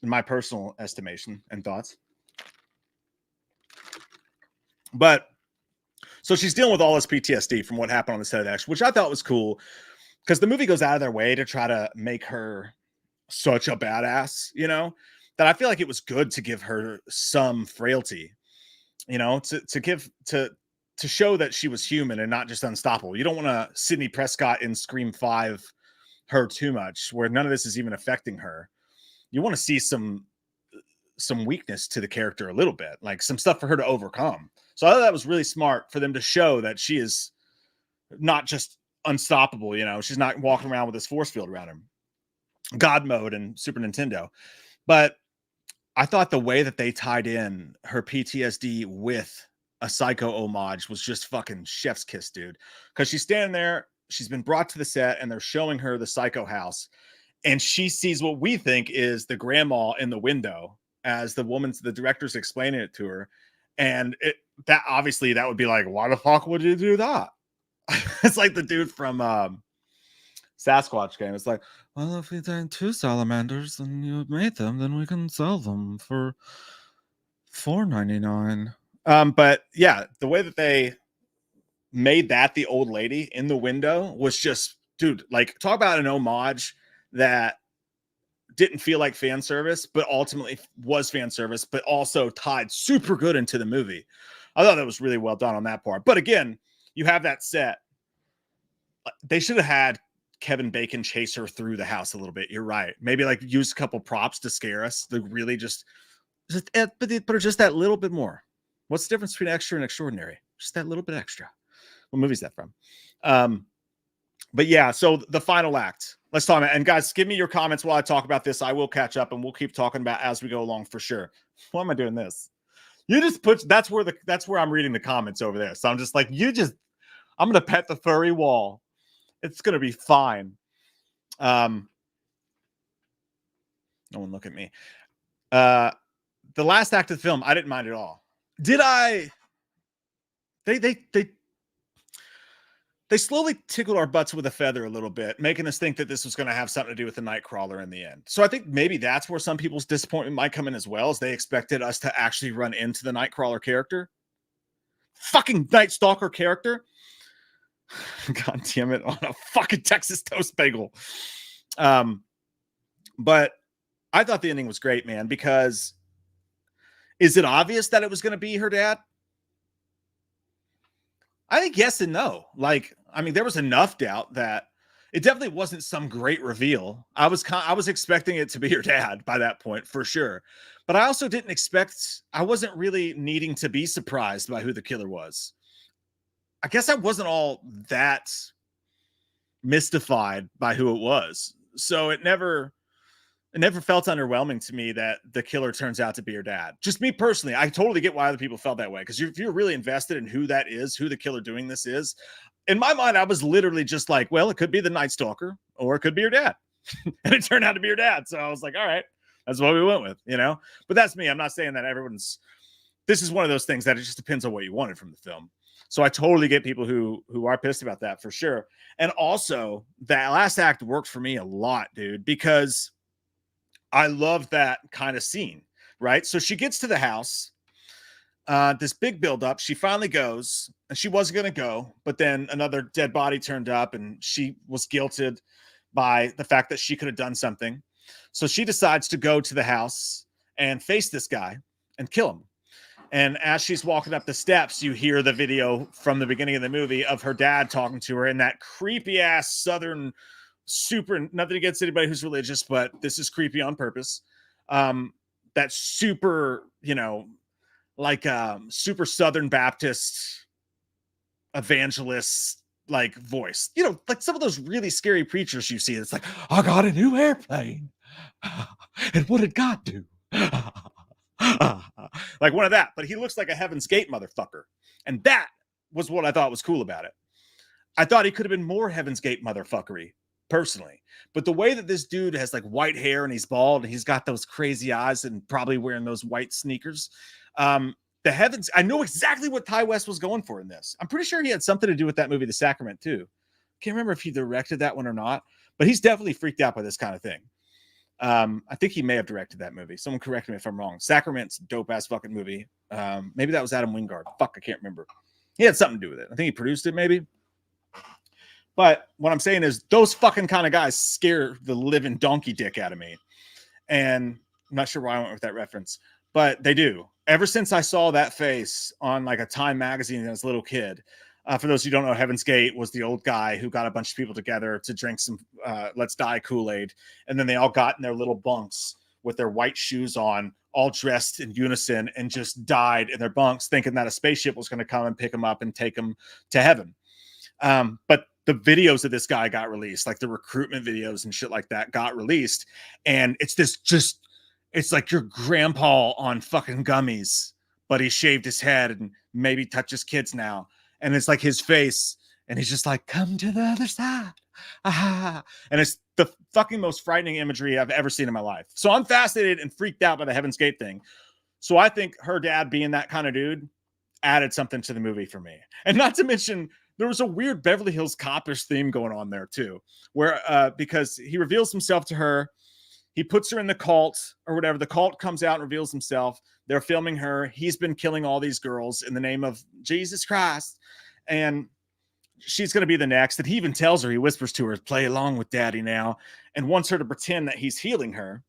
In my personal estimation and thoughts. But so she's dealing with all this PTSD from what happened on the set of the action, which I thought was cool because the movie goes out of their way to try to make her such a badass, you know, that I feel like it was good to give her some frailty, you know, to show that she was human and not just unstoppable. You don't want to Sidney Prescott in Scream 5 her too much, where none of this is even affecting her. You want to see some weakness to the character a little bit, like some stuff for her to overcome. So I thought that was really smart for them to show that she is not just unstoppable. You know, she's not walking around with this force field around her. God mode and Super Nintendo. But I thought the way that they tied in her PTSD with a Psycho homage was just fucking chef's kiss, dude. Because she's standing there, she's been brought to the set, and they're showing her the Psycho house. And she sees what we think is the grandma in the window as the director's explaining it to her. And that obviously that would be like, why the fuck would you do that? It's like the dude from Sasquatch game. It's like, well, if we find 2 salamanders and you made them, then we can sell them for $4.99. But yeah, the way that they made that the old lady in the window was just, dude, like talk about an homage that didn't feel like fan service, but ultimately was fan service, but also tied super good into the movie. I thought that was really well done on that part. But again, you have that set. They should have had Kevin Bacon chase her through the house a little bit. You're right. Maybe like use a couple props to scare us. They really just that little bit more. What's the difference between extra and extraordinary? Just that little bit extra. What movie is that from? But yeah, so the final act. Let's talk about it. And guys, give me your comments while I talk about this. I will catch up and we'll keep talking about as we go along for sure. Why am I doing this? You just put that's where I'm reading the comments over there. So I'm just like, I'm gonna pet the furry wall. It's gonna be fine. No one look at me. The last act of the film, I didn't mind at all. Did I? They slowly tickled our butts with a feather a little bit, making us think that this was going to have something to do with the Nightcrawler in the end. So I think maybe that's where some people's disappointment might come in as well, as they expected us to actually run into the Nightcrawler character. Fucking Night Stalker character. God damn it, on a fucking Texas toast bagel. But I thought the ending was great, man, because is it obvious that it was going to be her dad? I think yes and no. Like, I mean, there was enough doubt that it definitely wasn't some great reveal. I was expecting it to be her dad by that point for sure. But I also didn't expect, I wasn't really needing to be surprised by who the killer was. I guess I wasn't all that mystified by who it was. So it never felt underwhelming to me that the killer turns out to be her dad. Just me personally, I totally get why other people felt that way. Because if you're really invested in who that is, who the killer doing this is, in my mind, I was literally just like, well, it could be the Night Stalker or it could be her dad. And it turned out to be her dad. So I was like, all right, that's what we went with, you know? But that's me. I'm not saying that this is one of those things that it just depends on what you wanted from the film. So I totally get people who are pissed about that for sure. And also, that last act worked for me a lot, dude, because I love that kind of scene, right? So she gets to the house, this big buildup. She finally goes, and she wasn't going to go, but then another dead body turned up, and she was guilted by the fact that she could have done something. So she decides to go to the house and face this guy and kill him. And as she's walking up the steps, you hear the video from the beginning of the movie of her dad talking to her in that creepy ass Southern super, nothing against anybody who's religious, but this is creepy on purpose. That super, like super Southern Baptist evangelist like voice, like some of those really scary preachers you see. It's like, I got a new airplane. And what did God do? Like one of that, but he looks like a Heaven's Gate motherfucker. And that was what I thought was cool about it. I thought he could have been more Heaven's Gate motherfuckery personally, but the way that this dude has like white hair and he's bald and he's got those crazy eyes and probably wearing those white sneakers, the heavens. I know exactly what Ty West was going for in this. I'm pretty sure he had something to do with that movie, The Sacrament, too. Can't remember if he directed that one or not, but he's definitely freaked out by this kind of thing. I think he may have directed that movie. Someone correct me if I'm wrong. Sacrament's dope ass fucking movie. Maybe that was Adam Wingard. Fuck, I can't remember. He had something to do with it. I think he produced it, maybe. But what I'm saying is those fucking kind of guys scare the living donkey dick out of me. And I'm not sure why I went with that reference, but they do. Ever since I saw that face on like a Time magazine as a little kid, for those who don't know, Heaven's Gate was the old guy who got a bunch of people together to drink some Let's Die Kool-Aid. And then they all got in their little bunks with their white shoes on, all dressed in unison, and just died in their bunks thinking that a spaceship was going to come and pick them up and take them to heaven. But the videos of this guy got released, like the recruitment videos and shit like that got released. And it's this just, it's like your grandpa on fucking gummies, but he shaved his head and maybe touches kids now. And it's like his face, and he's just like, come to the other side. Ah. And it's the fucking most frightening imagery I've ever seen in my life. So I'm fascinated and freaked out by the Heaven's Gate thing. So I think her dad being that kind of dude added something to the movie for me. And not to mention, there was a weird Beverly Hills Cop-ish theme going on there too, where because he reveals himself to her, he puts her in the cult or whatever. The cult comes out and reveals himself. They're filming her. He's been killing all these girls in the name of Jesus Christ. And she's going to be the next. And he even tells her, he whispers to her, play along with daddy now, and wants her to pretend that he's healing her.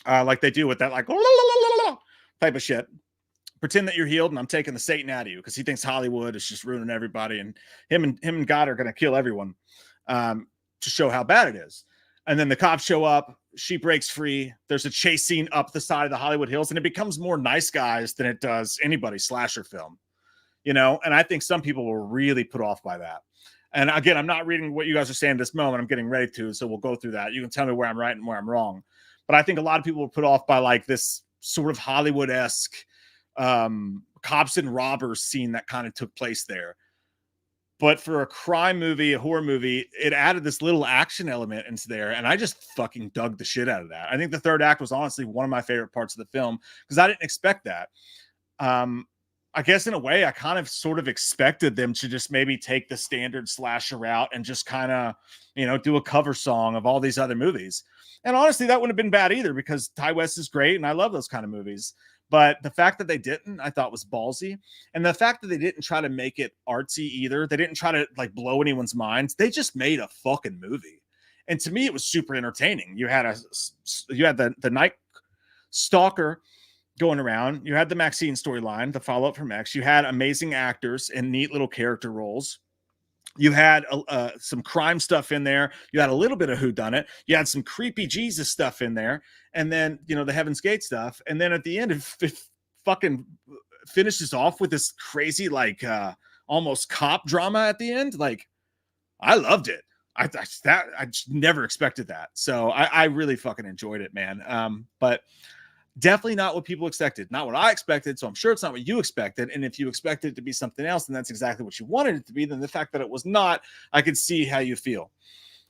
Like they do with that, like type of shit. Pretend that you're healed and I'm taking the Satan out of you, because he thinks Hollywood is just ruining everybody. And him and God are going to kill everyone to show how bad it is. And then the cops show up. She breaks free. There's a chase scene up the side of the Hollywood Hills, and it becomes more Nice Guys than it does anybody's slasher film, you know? And I think some people were really put off by that. And again, I'm not reading what you guys are saying this moment. I'm getting ready to, so we'll go through that. You can tell me where I'm right and where I'm wrong. But I think a lot of people were put off by like this sort of Hollywood-esque cops and robbers scene that kind of took place there. But for a crime movie, a horror movie, it added this little action element into there. And I just fucking dug the shit out of that. I think the third act was honestly one of my favorite parts of the film, because I didn't expect that. I guess in a way, I kind of sort of expected them to just maybe take the standard slasher route and just kind of, you know, do a cover song of all these other movies. And honestly, that wouldn't have been bad either, because Ty West is great and I love those kind of movies. But the fact that they didn't, I thought was ballsy. And the fact that they didn't try to make it artsy either. They didn't try to like blow anyone's minds. They just made a fucking movie. And to me, it was super entertaining. You had the Night Stalker going around. You had the Maxine storyline, the follow-up from X. You had amazing actors and neat little character roles. You had some crime stuff in there. You had a little bit of whodunit. You had some creepy Jesus stuff in there. And then, you know, the Heaven's Gate stuff. And then at the end, it fucking finishes off with this crazy, like, almost cop drama at the end. Like, I loved it. I just never expected that. So I really fucking enjoyed it, man. But definitely not what people expected. Not what I expected. So I'm sure it's not what you expected. And if you expected it to be something else, then that's exactly what you wanted it to be. Then the fact that it was not, I could see how you feel.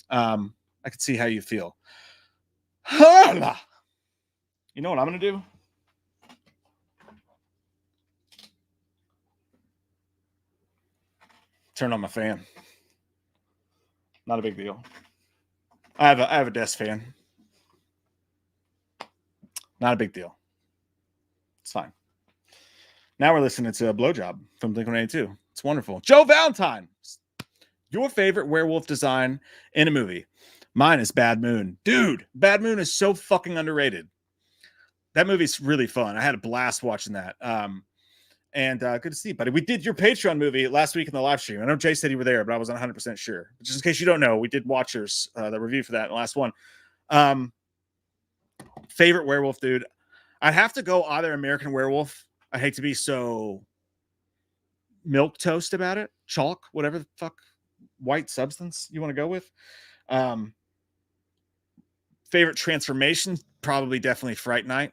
I could see how you feel. You know what I'm going to do? Turn on my fan. Not a big deal. I have a desk fan. Not a big deal. It's fine. Now we're listening to a blowjob from Blink-182. It's wonderful. Joe Valentine, your favorite werewolf design in a movie. Mine is Bad Moon. Dude, Bad Moon is so fucking underrated. That movie's really fun. I had a blast watching that. And good to see you, buddy. We did your Patreon movie last week in the live stream. I know Jay said you were there, but I wasn't 100% sure. Just in case you don't know, we did Watchers, the review for that in the last one. Favorite werewolf, dude. I'd have to go either American Werewolf. I hate to be so milk toast about it. Chalk, whatever the fuck white substance you want to go with. Favorite transformation, probably definitely Fright Night.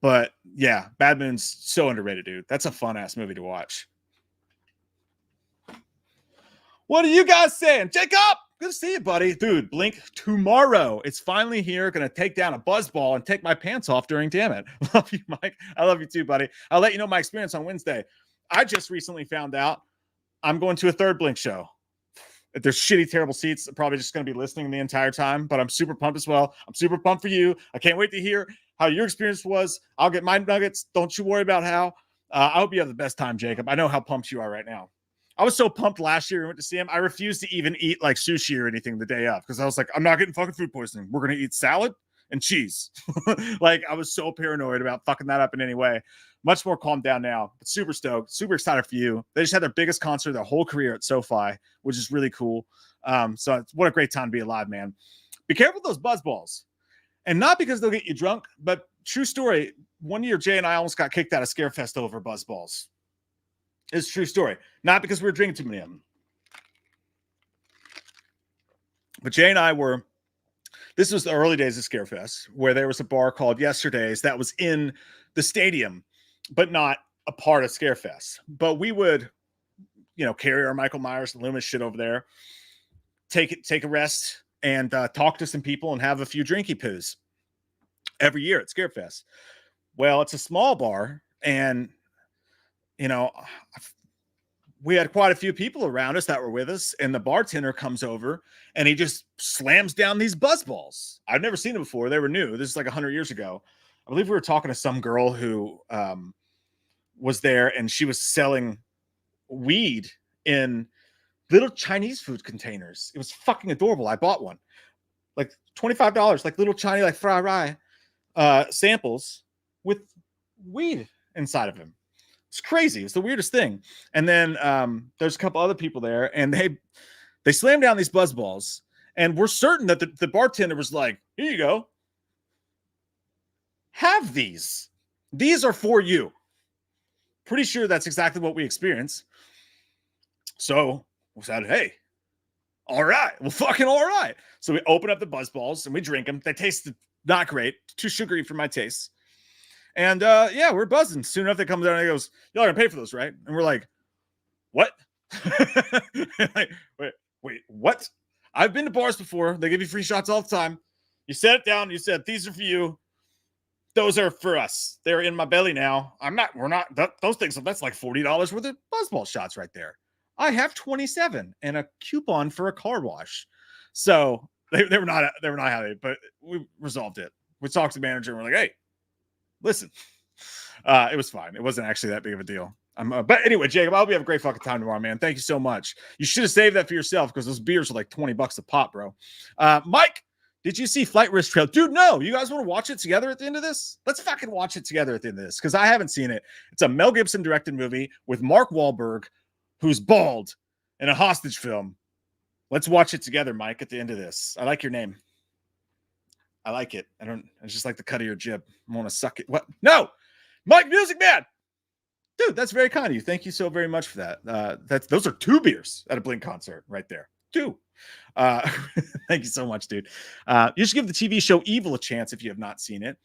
But yeah, Bad Moon's so underrated, dude. That's a fun ass movie to watch. What are you guys saying? Jacob! Good to see you, buddy. Dude, Blink tomorrow. It's finally here. Gonna take down a buzzball and take my pants off during Damn It. Love you, Mike. I love you too, buddy. I'll let you know my experience on Wednesday. I just recently found out I'm going to a third Blink show. There's shitty, terrible seats. I'm probably just going to be listening the entire time, but I'm super pumped as well. I'm super pumped for you. I can't wait to hear how your experience was. I'll get my nuggets. Don't you worry about how. I hope you have the best time, Jacob. I know how pumped you are right now. I was so pumped last year we went to see him. I refused to even eat like sushi or anything the day of because I was like, I'm not getting fucking food poisoning. We're going to eat salad and cheese. Like, I was so paranoid about fucking that up in any way. Much more calmed down now, but super stoked, super excited for you. They just had their biggest concert of their whole career at SoFi, which is really cool. So what a great time to be alive, man. Be careful with those buzz balls. And not because they'll get you drunk, but true story. One year, Jay and I almost got kicked out of Scarefest over buzz balls. It's a true story. Not because we were drinking too many of them. But Jay and I were, this was the early days of Scarefest, where there was a bar called Yesterday's that was in the stadium, but not a part of Scarefest. But we would, carry our Michael Myers and Loomis shit over there, take a rest, and talk to some people and have a few drinky poos every year at Scarefest. Well, it's a small bar, and we had quite a few people around us that were with us, and the bartender comes over and he just slams down these buzz balls. I've never seen them before. They were new. This is like 100 years ago. I believe we were talking to some girl who was there, and she was selling weed in little Chinese food containers. It was fucking adorable. I bought one, like $25, like little Chinese, like fry rye samples with weed inside of them. It's crazy. It's the weirdest thing. And then there's a couple other people there, and they slammed down these buzz balls, and we're certain that the bartender was like, here you go. Have these. These are for you. Pretty sure that's exactly what we experienced. So we said, hey, all right. Well, fucking all right. So we open up the buzz balls and we drink them. They tasted not great. Too sugary for my taste. And we're buzzing. Soon enough, they come down and he goes, y'all are gonna pay for those, right? And we're like, what? Like, wait, what? I've been to bars before. They give you free shots all the time. You set it down. You said, these are for you. Those are for us. They're in my belly now. Those things, that's like $40 worth of buzzball shots right there. I have 27 and a coupon for a car wash. So they were not happy, but we resolved it. We talked to the manager and we're like, hey, listen, it was fine. It wasn't actually that big of a deal. But anyway, Jacob, I hope you have a great fucking time tomorrow, man. Thank you so much. You should have saved that for yourself because those beers are like $20 a pop, bro. Mike, did you see Flight Risk Trail? Dude, no. You guys want to watch it together at the end of this? Let's fucking watch it together at the end of this because I haven't seen it. It's a Mel Gibson directed movie with Mark Wahlberg, who's bald, in a hostage film. Let's watch it together, Mike, at the end of this. I like your name. I like it. I just like the cut of your jib. I want to suck it. What? No! Mike Music Man! Dude, that's very kind of you. Thank you so very much for that. Those are 2 beers at a Blink concert right there. 2. Thank you so much, dude. You should give the TV show Evil a chance if you have not seen it.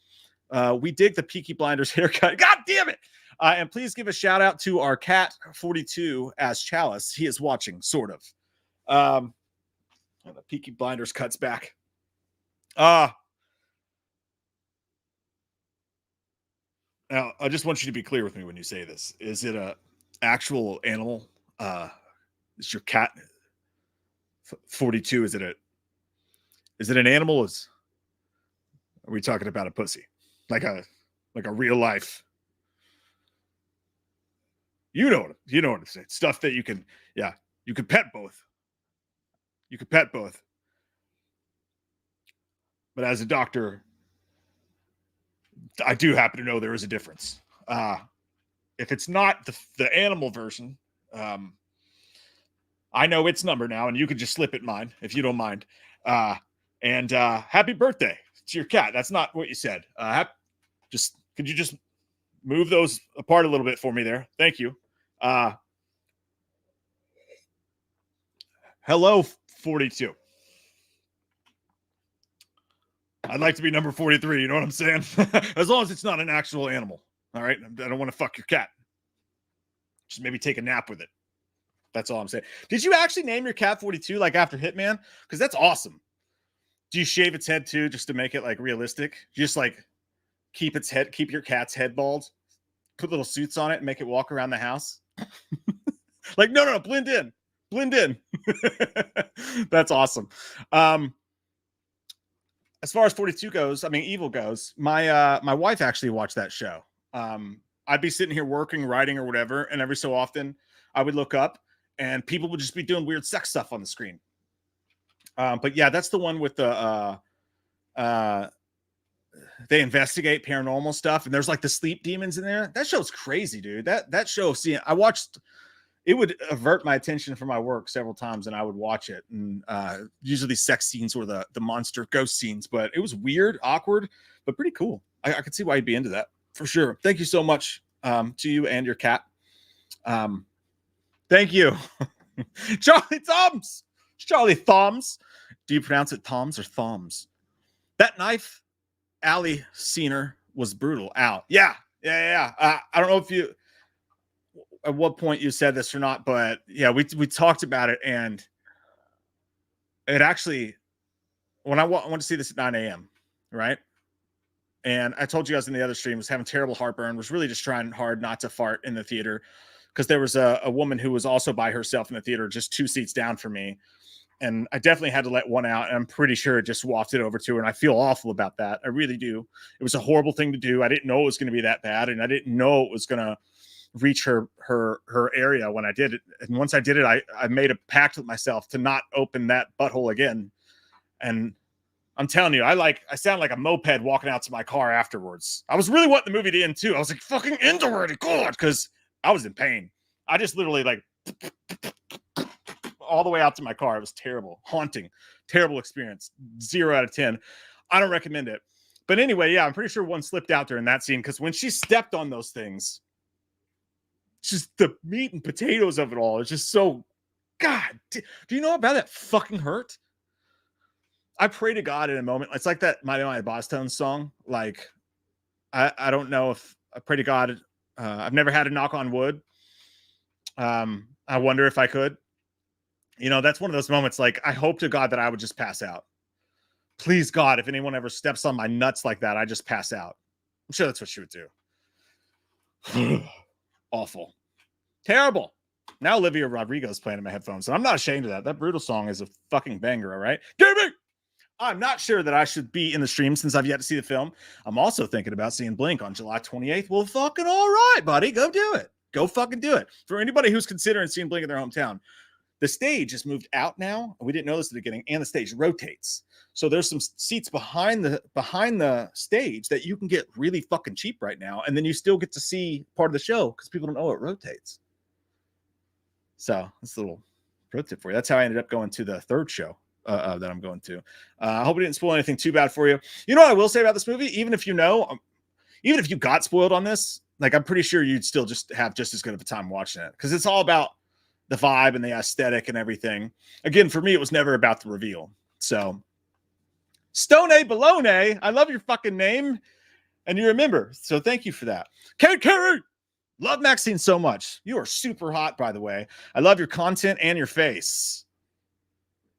We dig the Peaky Blinders haircut. God damn it! And please give a shout out to our cat 42 as Chalice. He is watching, sort of. The Peaky Blinders cuts back. Now, I just want you to be clear with me when you say this. Is it a actual animal? Is your cat 42? Is it an animal? Are we talking about a pussy? Like a real life? You know what I'm saying. Stuff that you can pet both. You could pet both. But as a doctor, I do happen to know there is a difference. If it's not the animal version, I know its number now, and you can just slip it mine if you don't mind. And happy birthday to your cat. That's not what you said. Could you just move those apart a little bit for me there? Thank you. Hello, 42. I'd like to be number 43. You know what I'm saying? As long as it's not an actual animal. All right. I don't want to fuck your cat. Just maybe take a nap with it. That's all I'm saying. Did you actually name your cat 42 like after Hitman? Because that's awesome. Do you shave its head too, just to make it like realistic? Just like keep your cat's head bald, put little suits on it, and make it walk around the house. Like, no, blend in. That's awesome. As far as 42 goes, I mean, Evil goes, my wife actually watched that show. I'd be sitting here working, writing, or whatever, and every so often I would look up and people would just be doing weird sex stuff on the screen. But yeah, that's the one with the they investigate paranormal stuff, and there's like the sleep demons in there. That show's crazy, dude. That show, I watched. It would avert my attention from my work several times, and I would watch it. And usually these sex scenes were the monster ghost scenes, but it was weird, awkward, but pretty cool. I could see why you'd be into that for sure. Thank you so much to you and your cat. Thank you, Charlie Thumbs. Charlie Thumbs. Do you pronounce it Toms or Thumbs? That knife, Allie Seener, was brutal. Ow. Yeah. I don't know if you. At what point you said this or not, but yeah, we talked about it, and it actually, when I went to see this at 9 a.m., right? And I told you guys in the other stream, was having terrible heartburn, was really just trying hard not to fart in the theater, because there was a woman who was also by herself in the theater, just 2 seats down from me. And I definitely had to let one out, and I'm pretty sure it just wafted over to her, and I feel awful about that. I really do. It was a horrible thing to do. I didn't know it was going to be that bad, and I didn't know it was going to reach her area when I did it. And once I did it, I made a pact with myself to not open that butthole again. And I'm telling you, I sound like a moped walking out to my car afterwards. I was really wanting the movie to end too. I was like, fucking end already, God, because I was in pain. I just literally like all the way out to my car. It was terrible, haunting, terrible experience. 0 out of 10. I don't recommend it. But anyway, yeah, I'm pretty sure one slipped out there in that scene, because when she stepped on those things, just the meat and potatoes of it all. It's just so, God, do you know about that fucking hurt? I pray to God in a moment. It's like that My Boss Tones song. Like, I don't know if I pray to God. I've never had a knock on wood. I wonder if I could. You know, that's one of those moments. Like, I hope to God that I would just pass out. Please, God, if anyone ever steps on my nuts like that, I just pass out. I'm sure that's what she would do. Awful. Terrible. Now Olivia Rodrigo's playing in my headphones, and I'm not ashamed of that. That Brutal song is a fucking banger, all right? Gaming! I'm not sure that I should be in the stream since I've yet to see the film. I'm also thinking about seeing Blink on July 28th. Well, fucking all right, buddy. Go do it. Go fucking do it. For anybody who's considering seeing Blink in their hometown, the stage has moved out now. We didn't know this at the beginning, and the stage rotates. So there's some seats behind the stage that you can get really fucking cheap right now, and then you still get to see part of the show because people don't know it rotates. So that's a little pro tip for you. That's how I ended up going to the third show that I'm going to. I hope it didn't spoil anything too bad for you. You know what I will say about this movie? Even if you got spoiled on this, like, I'm pretty sure you'd still just have just as good of a time watching it, because it's all about the vibe and the aesthetic and everything. Again, for me, it was never about the reveal. So, Stone A Baloney, I love your fucking name, and you remember. So thank you for that. Carrie, love Maxine so much. You are super hot, by the way. I love your content and your face.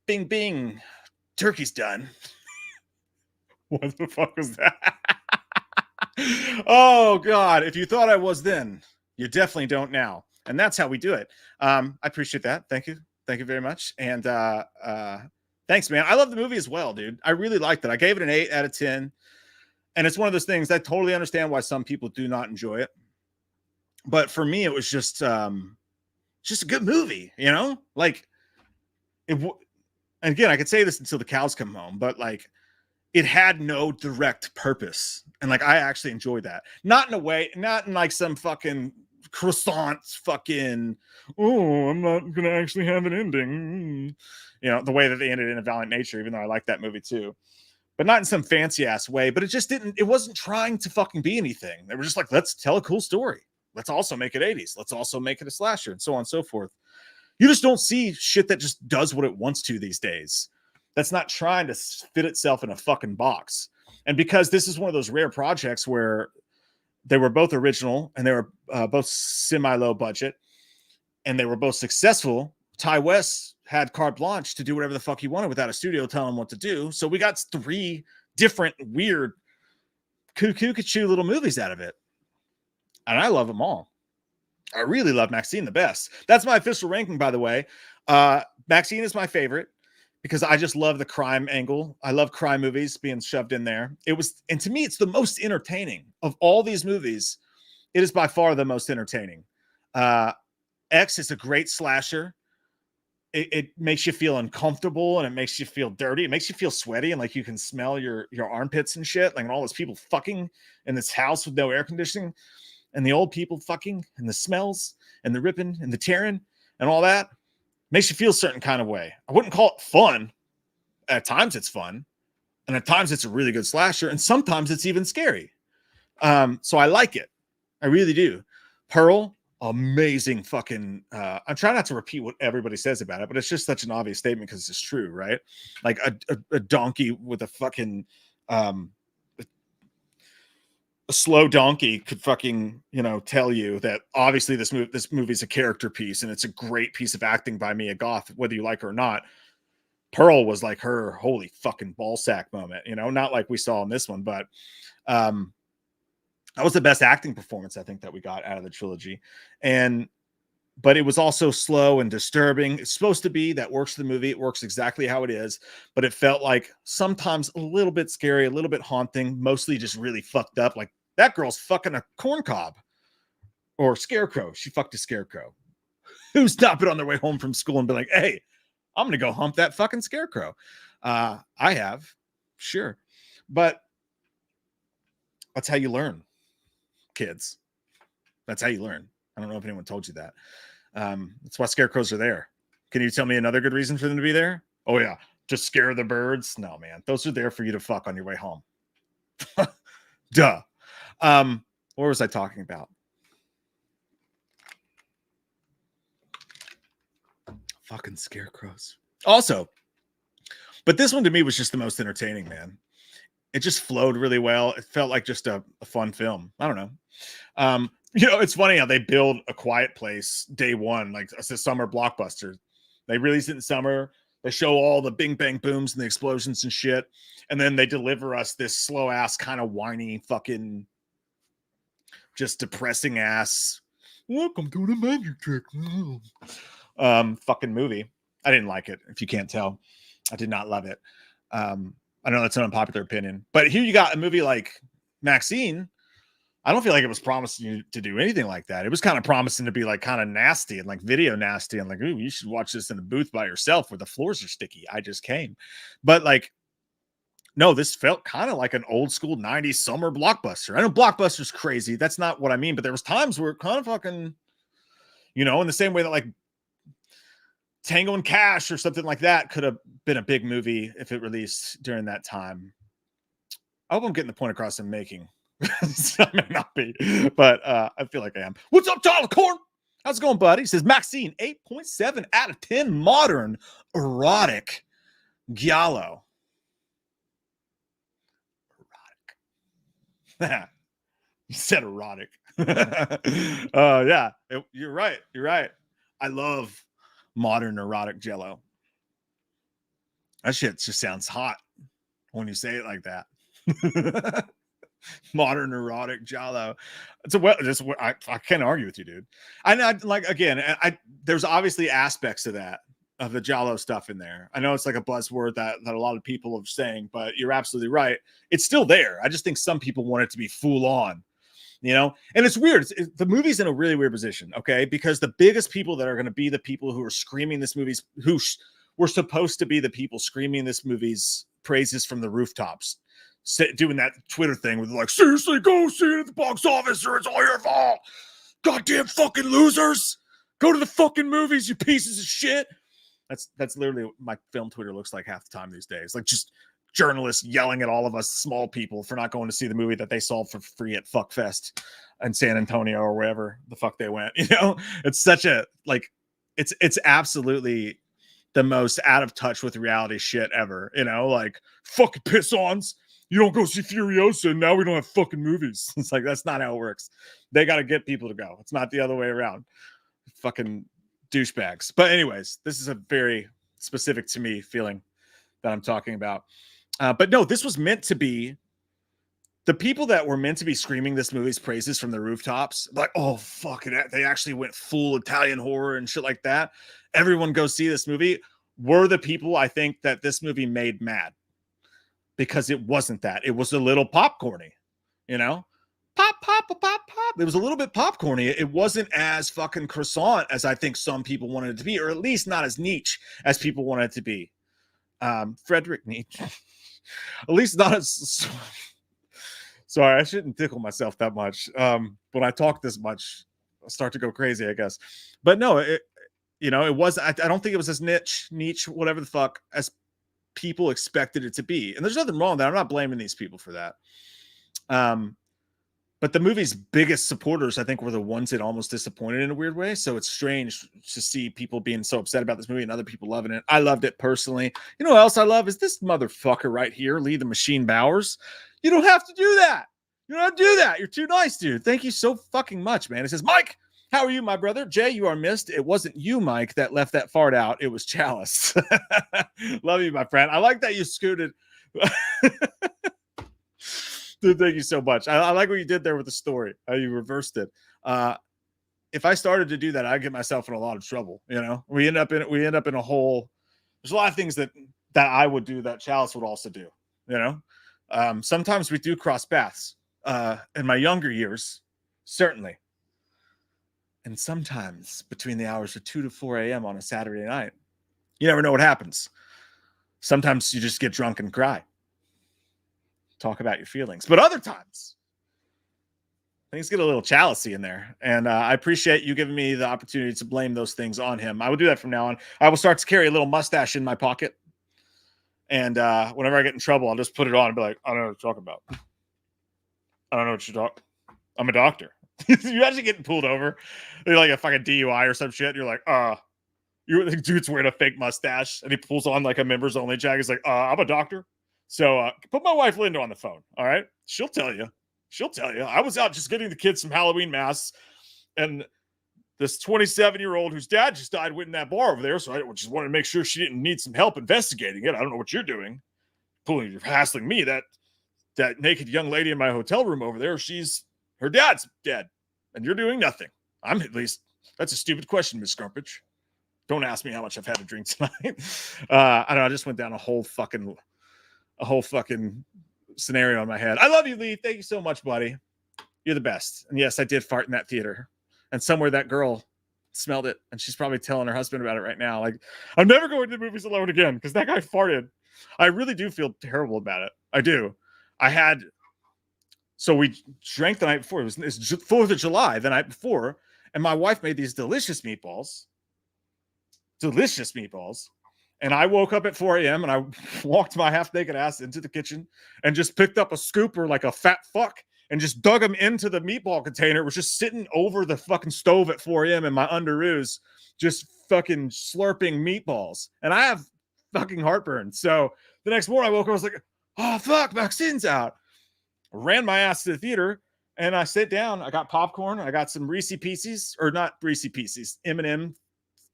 Bing, bing. Turkey's done. What the fuck was that? Oh, God. If you thought I was then, you definitely don't now. And that's how we do it. I appreciate that. Thank you. Thank you very much. And thanks, man. I love the movie as well, dude. I really liked it. I gave it an 8 out of 10. And it's one of those things I totally understand why some people do not enjoy it. But for me, it was just a good movie, you know? Like, and again, I could say this until the cows come home, but like, it had no direct purpose. And like, I actually enjoyed that. Not in a way, not in like some fucking croissants fucking, oh, I'm not going to actually have an ending. You know, the way that they ended in A Valiant Nature, even though I like that movie too. But not in some fancy ass way. But it wasn't trying to fucking be anything. They were just like, let's tell a cool story. Let's also make it 80s. Let's also make it a slasher, and so on and so forth. You just don't see shit that just does what it wants to these days. That's not trying to fit itself in a fucking box. And because this is one of those rare projects where they were both original and they were both semi-low budget, and they were both successful. Ty West had carte blanche to do whatever the fuck he wanted without a studio telling him what to do. So we got 3 different weird cuckoo little movies out of it. And I love them all. I really love Maxine the best. That's my official ranking, by the way. Maxine is my favorite because I just love the crime angle. I love crime movies being shoved in there. And to me, it's the most entertaining of all these movies. It is by far the most entertaining. X is a great slasher. It makes you feel uncomfortable and it makes you feel dirty. It makes you feel sweaty and like you can smell your armpits and shit. Like all those people fucking in this house with no air conditioning, and the old people fucking, and the smells and the ripping and the tearing and all that makes you feel a certain kind of way. I wouldn't call it fun. At times it's fun, and at times it's a really good slasher, and sometimes it's even scary. So I like it. I really do. Pearl, amazing fucking I'm trying not to repeat what everybody says about it, but it's just such an obvious statement because it's true, right? Like a donkey with a fucking a slow donkey could fucking, tell you that obviously this movie's a character piece and it's a great piece of acting by Mia Goth, whether you like her or not. Pearl was like her holy fucking ballsack moment, not like we saw in this one, but that was the best acting performance I think that we got out of the trilogy. But it was also slow and disturbing. It's supposed to be. That works for the movie. It works exactly how it is. But it felt like sometimes a little bit scary, a little bit haunting, mostly just really fucked up. Like that girl's fucking a corn cob or scarecrow. She fucked a scarecrow. Who's not been on their way home from school and been like, hey, I'm going to go hump that fucking scarecrow. I have. Sure. But that's how you learn, kids. That's how you learn. I don't know if anyone told you that. That's why scarecrows are there. Can you tell me another good reason for them to be there? Oh, yeah. Just scare the birds? No, man. Those are there for you to fuck on your way home. Duh. What was I talking about? Fucking scarecrows. Also, but this one to me was just the most entertaining, man. It just flowed really well. It felt like just a fun film. I don't know. It's funny how they build A Quiet Place day one, like it's a summer blockbuster. They release it in summer. They show all the bing bang booms and the explosions and shit. And then they deliver us this slow ass kind of whiny fucking just depressing ass. Welcome to the magic trick. Fucking movie. I didn't like it. If you can't tell, I did not love it. I know that's an unpopular opinion, but here you got a movie like Maxine. I don't feel like it was promising you to do anything like that. It was kind of promising to be like kind of nasty and like video nasty and like, ooh, you should watch this in the booth by yourself where the floors are sticky. I just came. But like, no, this felt kind of like an old school 90s summer blockbuster. I know blockbuster's crazy. That's not what I mean. But there was times where it kind of fucking, in the same way that like Tango and Cash or something like that could have been a big movie if it released during that time. I hope I'm getting the point across I'm making. I may not be, but I feel like I am. What's up, Tyler Corn? How's it going, buddy? He says Maxine, 8.7 out of 10 modern erotic giallo. Erotic. You said erotic. Yeah, you're right. You're right. I love modern erotic jello. That shit just sounds hot when you say it like that. Modern erotic giallo. I can't argue with you, dude. I like, again, there's obviously aspects of the giallo stuff in there. I know it's like a buzzword that a lot of people are saying, but you're absolutely right. It's still there. I just think some people want it to be full on, and it's weird. The movie's in a really weird position. Okay. Because the biggest people that are going to be the people who are screaming this movie's were supposed to be the people screaming this movie's praises from the rooftops, doing that Twitter thing with like, seriously, go see it at the box office or it's all your fault. Goddamn fucking losers. Go to the fucking movies, you pieces of shit. That's literally what my film Twitter looks like half the time these days. Like just journalists yelling at all of us small people for not going to see the movie that they saw for free at Fuckfest in San Antonio or wherever the fuck they went. It's such a, like, it's absolutely the most out of touch with reality shit ever. Like fucking piss-ons. You don't go see Furiosa, and now we don't have fucking movies. It's like, that's not how it works. They got to get people to go. It's not the other way around. Fucking douchebags. But anyways, this is a very specific to me feeling that I'm talking about. But no, this was meant to be the people that were meant to be screaming this movie's praises from the rooftops. Like, oh, fuck it. They actually went full Italian horror and shit like that. Everyone go see this movie. Were the people I think that this movie made mad. Because it wasn't that. It was a little popcorny, you know? Pop, pop, pop, pop, pop. It was a little bit popcorny. It wasn't as fucking croissant as I think some people wanted it to be, or at least not as niche as people wanted it to be. Frederick Nietzsche. At least not as... Sorry, I shouldn't tickle myself that much. When I talk this much, I start to go crazy, I guess. But no, it was... I don't think it was as niche, whatever the fuck, as people expected it to be. And there's nothing wrong with that. I'm not blaming these people for that. But the movie's biggest supporters, I think, were the ones that almost disappointed in a weird way. So it's strange to see people being so upset about this movie and other people loving it. I loved it personally. You know what else I love is this motherfucker right here, Lee the Machine Bowers. You don't have to do that. You don't have to do that. You're too nice, dude. Thank you so fucking much, man. It says, Mike, how are you, my brother? Jay, you are missed. It wasn't you, Mike, that left that fart out. It was Chalice. Love you, my friend. I like that you scooted. Dude, thank you so much. I like what you did there with the story. How you reversed it. If I started to do that, I'd get myself in a lot of trouble. You know, we end up in a hole. There's a lot of things that I would do that Chalice would also do. You know, sometimes we do cross paths. In my younger years, certainly. And sometimes between the hours of 2 to 4 a.m. on a Saturday night, you never know what happens. Sometimes you just get drunk and cry. Talk about your feelings. But other times, things get a little chalicey in there. And I appreciate you giving me the opportunity to blame those things on him. I will do that from now on. I will start to carry a little mustache in my pocket. And whenever I get in trouble, I'll just put it on and be like, I don't know what you're talking about. I don't know what you're talking. I'm a doctor. You actually getting pulled over. You're like a fucking DUI or some shit. You're like, the dude's wearing a fake mustache and he pulls on like a members only jacket. He's like, I'm a doctor. So put my wife Linda on the phone. All right. She'll tell you. I was out just getting the kids some Halloween masks. And this 27-year-old whose dad just died went in that bar over there. So I just wanted to make sure she didn't need some help investigating it. I don't know what you're doing. You're hassling me. That naked young lady in my hotel room over there, her dad's dead. And you're doing nothing. I'm at least, that's a stupid question, Miss Scrumpage. Don't ask me how much I've had to drink tonight. I don't know. I just went down a whole fucking scenario in my head. I love you, Lee. Thank you so much, buddy. You're the best. And yes, I did fart in that theater. And somewhere that girl smelled it. And she's probably telling her husband about it right now. Like, I'm never going to the movies alone again because that guy farted. I really do feel terrible about it. I do. So we drank the night before. It's 4th of July, the night before. And my wife made these delicious meatballs. And I woke up at 4 a.m. and I walked my half-naked ass into the kitchen and just picked up a scooper like a fat fuck and just dug them into the meatball container. It was just sitting over the fucking stove at 4 a.m. in my underoos, just fucking slurping meatballs. And I have fucking heartburn. So the next morning I woke up, I was like, oh, fuck, Maxine's out. I ran my ass to the theater and I sat down. I got popcorn. I got some Reese Pieces, or not Reese Pieces, M&M,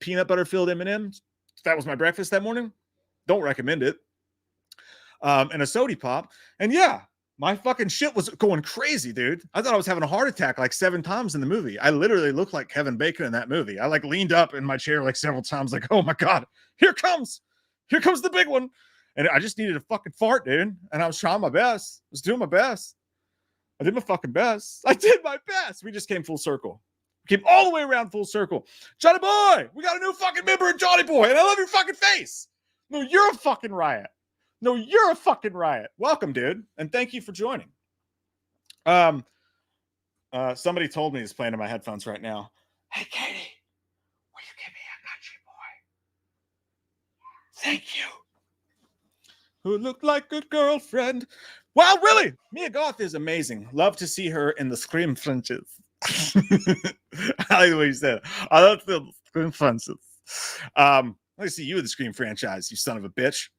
peanut butter filled M&Ms. That was my breakfast that morning. Don't recommend it. And a soda pop. And yeah, my fucking shit was going crazy, dude. I thought I was having a heart attack like 7 times in the movie. I literally looked like Kevin Bacon in that movie. I like leaned up in my chair like several times, like, oh my God, here comes the big one. And I just needed a fucking fart, dude. And I was trying my best. I was doing my best. I did my fucking best. I did my best. We just came full circle. Came all the way around full circle. Johnny Boy, we got a new fucking member of Johnny Boy, and I love your fucking face. No, you're a fucking riot. Welcome, dude, and thank you for joining. Somebody told me it's playing in my headphones right now. Hey, Katie, will you give me a country boy? Thank you. Who looked like a girlfriend? Wow, really? Mia Goth is amazing. Love to see her in the Scream franchise. I like the way you said it. I love the Scream franchise. Let me see you in the Scream franchise, you son of a bitch.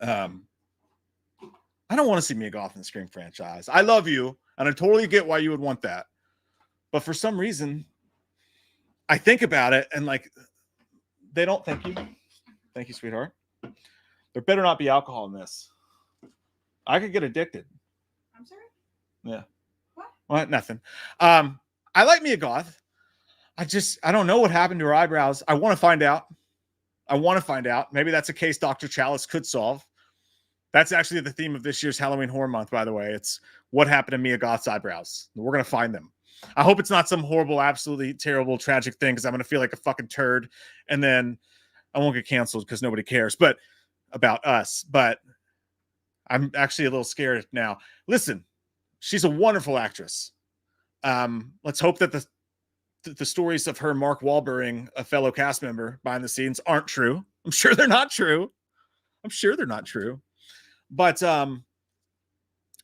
I don't want to see Mia Goth in the Scream franchise. I love you, and I totally get why you would want that. But for some reason, I think about it and like, they don't. Thank you, sweetheart. There better not be alcohol in this. I could get addicted. I'm sorry? Yeah. What? Nothing. I like Mia Goth. I don't know what happened to her eyebrows. I want to find out. Maybe that's a case Dr. Chalice could solve. That's actually the theme of this year's Halloween Horror Month, by the way. It's what happened to Mia Goth's eyebrows. We're going to find them. I hope it's not some horrible, absolutely terrible, tragic thing, because I'm going to feel like a fucking turd, and then I won't get canceled because nobody cares about us. But I'm actually a little scared now. Listen, she's a wonderful actress. Let's hope that the stories of her Mark Wahlberging a fellow cast member behind the scenes aren't true. I'm sure they're not true. But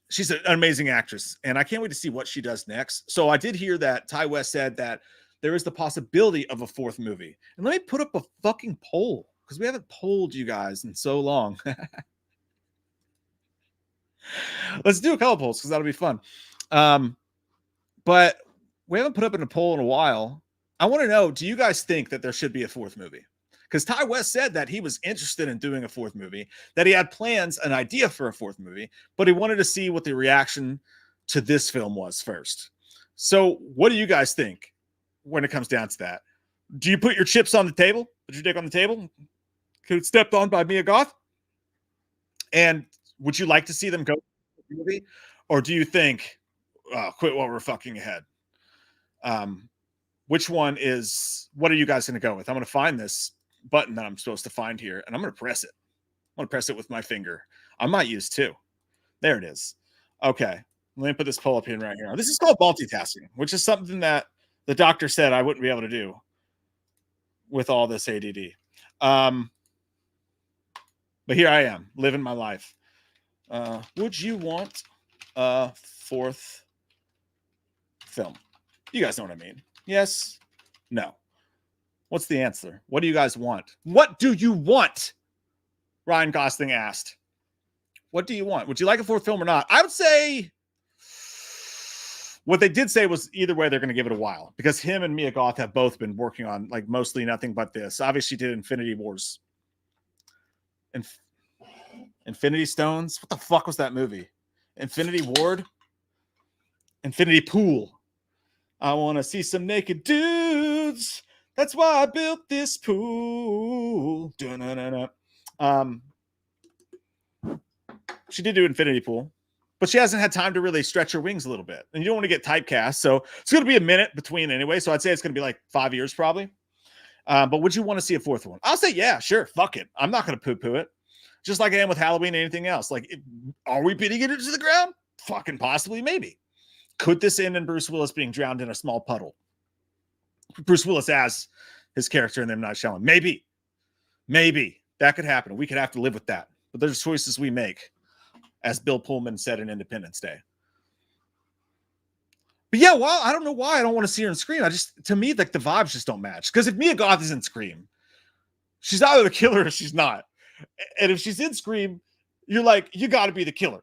she's an amazing actress, and I can't wait to see what she does next. So I did hear that Ty West said that there is the possibility of a fourth movie. And let me put up a fucking poll, because we haven't polled you guys in so long. Let's do a couple polls, because that'll be fun. But we haven't put up in a poll in a while. I want to know, do you guys think that there should be a fourth movie? Because Ty West said that he was interested in doing a fourth movie, that he had plans, an idea for a fourth movie, but he wanted to see what the reaction to this film was first. So what do you guys think when it comes down to that? Do you put your chips on the table? Put your dick on the table? Could stepped on by Mia Goth? And would you like to see them go to the movie? Or do you think, quit while we're fucking ahead? Which one is, what are you guys going to go with? I'm going to find this button that I'm supposed to find here, and I'm going to press it. I'm going to press it with my finger. I might use two. There it is. Okay. Let me put this poll up in right here. This is called multitasking, which is something that the doctor said I wouldn't be able to do with all this ADD. But here I am, living my life. Would you want a fourth film? You guys know what I mean. Yes? No. What's the answer? What do you guys want? What do you want? Ryan Gosling asked. What do you want? Would you like a fourth film or not? I would say what they did say was either way, they're going to give it a while, because him and Mia Goth have both been working on like mostly nothing but this. Obviously did Infinity Wars. Infinity Stones? What the fuck was that movie? Infinity Ward? Infinity Pool. I want to see some naked dudes. That's why I built this pool. She did do Infinity Pool, but she hasn't had time to really stretch her wings a little bit. And you don't want to get typecast. So it's going to be a minute between anyway. So I'd say it's going to be like 5 years probably. But would you want to see a fourth one? I'll say, yeah, sure. Fuck it. I'm not going to poo-poo it. Just like I am with Halloween and anything else. Like, are we beating it into the ground? Fucking possibly, maybe. Could this end in Bruce Willis being drowned in a small puddle? Bruce Willis as his character in them not showing. Maybe that could happen. We could have to live with that. But there's choices we make, as Bill Pullman said in Independence Day. But yeah, well, I don't know why I don't want to see her in Scream. To me, like the vibes just don't match. Because if Mia Goth is in Scream, she's either the killer or she's not. And if she's in Scream, you're like, you got to be the killer.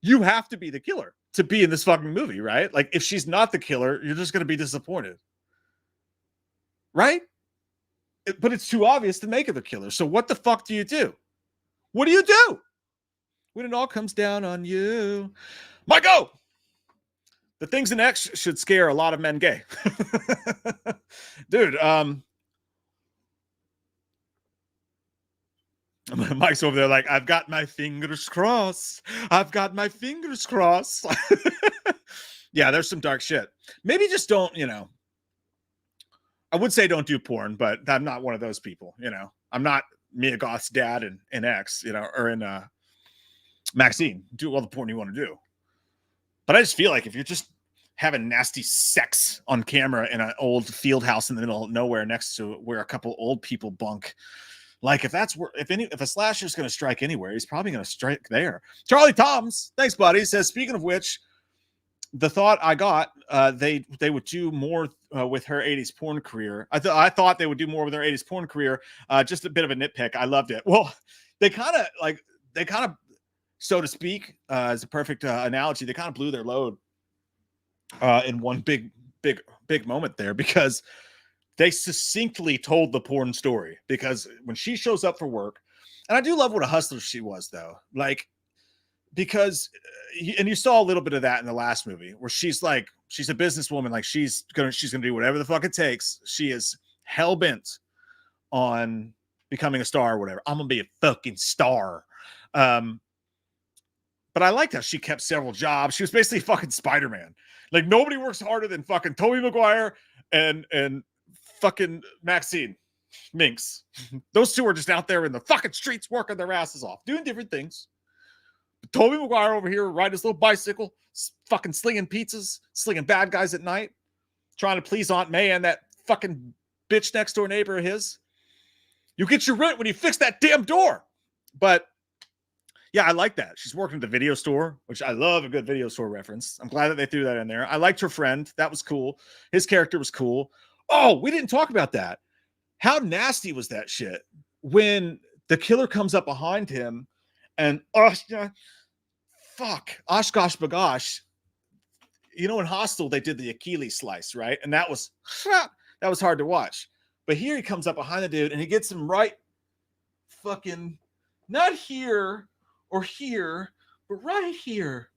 You have to be the killer to be in this fucking movie, right? Like, if she's not the killer, you're just going to be disappointed. Right? But it's too obvious to make her the killer. So what the fuck do you do? What do you do when it all comes down on you? Michael! The things in X should scare a lot of men gay. Dude, Mike's over there like, I've got my fingers crossed. I've got my fingers crossed. Yeah, there's some dark shit. Maybe just don't, I would say don't do porn, but I'm not one of those people, I'm not Mia Goth's dad in X, or in Maxine. Do all the porn you want to do. But I just feel like if you're just having nasty sex on camera in an old field house in the middle of nowhere next to where a couple old people bunk, like if a slasher is going to strike anywhere, he's probably going to strike there. Charlie Toms, thanks, buddy, says, speaking of which, the thought I got, they would do more with her 80s porn career. I thought they would do more with her 80s porn career. Just a bit of a nitpick. I loved it. Well, they kind of, so to speak, as a perfect analogy, they kind of blew their load in one big moment there, because they succinctly told the porn story, because when she shows up for work, and I do love what a hustler she was, though, like, because, and you saw a little bit of that in the last movie, where she's like, she's a businesswoman, like she's gonna do whatever the fuck it takes. She is hell bent on becoming a star or whatever. I'm gonna be a fucking star. But I liked how she kept several jobs. She was basically fucking Spider-Man. Like, nobody works harder than fucking Tobey Maguire and fucking Maxine Minx. Those two are just out there in the fucking streets working their asses off, doing different things. But Tobey Maguire over here riding his little bicycle, fucking slinging pizzas, slinging bad guys at night, trying to please Aunt May and that fucking bitch next door neighbor of his. You get your rent when you fix that damn door. But yeah, I like that. She's working at the video store, which I love a good video store reference. I'm glad that they threw that in there. I liked her friend. That was cool. His character was cool. Oh, we didn't talk about that. How nasty was that shit when the killer comes up behind him and Oshkosh Bagosh. You know, in Hostel, they did the Achilles slice, right? And that was hard to watch. But here he comes up behind the dude and he gets him right fucking, not here or here, but right here,